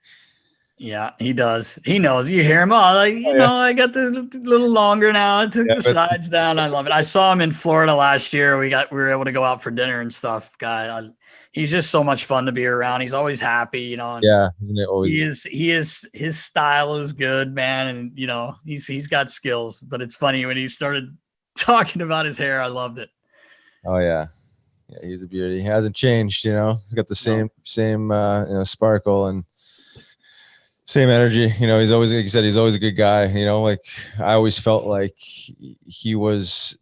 Yeah, he does. He knows. You hear him all like, I got the little longer now. I took the sides down. I love it. I saw him in Florida last year. We were able to go out for dinner and stuff. Guy, he's just so much fun to be around. He's always happy, Yeah, isn't it always? He is. His style is good, man, and he's got skills. But it's funny when he started talking about his hair. I loved it. Oh yeah, he's a beauty. He hasn't changed. He's got the same sparkle and same energy. He's always, like you said, he's always a good guy. Like I always felt like he was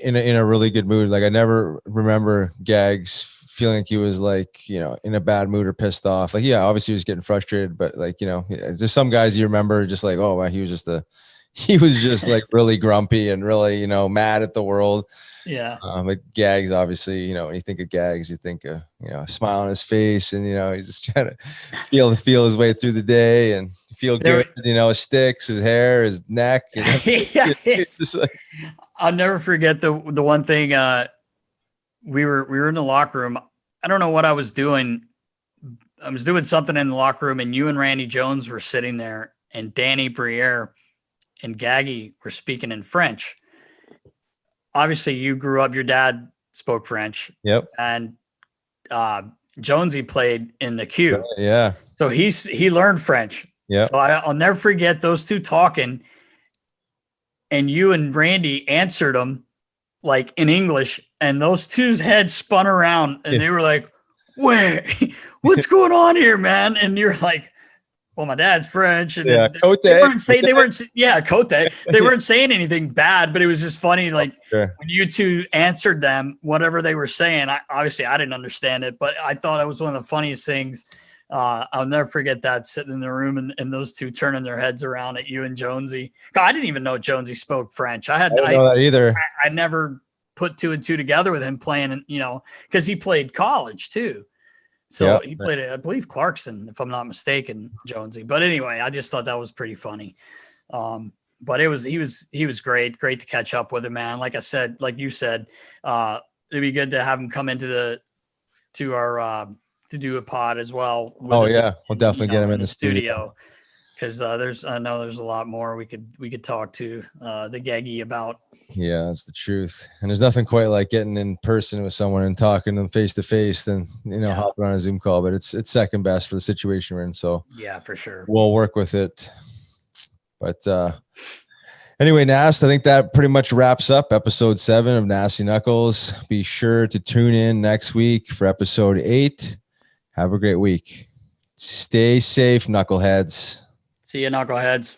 in a really good mood. Like I never remember Gags feeling like he was like, in a bad mood or pissed off. Like, yeah, obviously he was getting frustrated, but like, there's some guys you remember just like, oh, wow, he was just like really grumpy and really, mad at the world. Yeah. Like Gags, obviously, when you think of Gags, you think of, a smile on his face and, he's just trying to feel his way through the day and feel good. His sticks, his hair, his neck. It's just like, I'll never forget the one thing. We were in the locker room. I don't know what I was doing. I was doing something in the locker room, and you and Randy Jones were sitting there, and Danny Briere and Gaggy were speaking in French. Obviously, you grew up, your dad spoke French. Yep. And Jonesy played in the Q. Yeah. So he learned French. Yeah. So I'll never forget those two talking, and you and Randy answered them like in English, and those two's heads spun around, and they were like, "Wait, what's going on here, man?" And you're like, well, my dad's French, and Cote. They weren't Cote. They weren't saying anything bad, but it was just funny. Like when you two answered them, whatever they were saying, I didn't understand it, but I thought it was one of the funniest things. I'll never forget that, sitting in the room and those two turning their heads around at you and Jonesy. I didn't even know Jonesy spoke French. I didn't know that either. I never put 2 and 2 together with him playing, because he played college too. So he played at, I believe, Clarkson, if I'm not mistaken, Jonesy. But anyway, I just thought that was pretty funny. But he was great to catch up with him, man. Like I said, like you said, it'd be good to have him come into to our to do a pod as well. We'll definitely get him in the studio. Because I know there's a lot more we could talk to the Gaggy about. Yeah, that's the truth. And there's nothing quite like getting in person with someone and talking to them face to face than hopping on a Zoom call. But it's second best for the situation we're in. So yeah, for sure, we'll work with it. But anyway, Nast, I think that pretty much wraps up episode 7 of Nasty Knuckles. Be sure to tune in next week for episode 8. Have a great week. Stay safe, knuckleheads. See you, knuckleheads.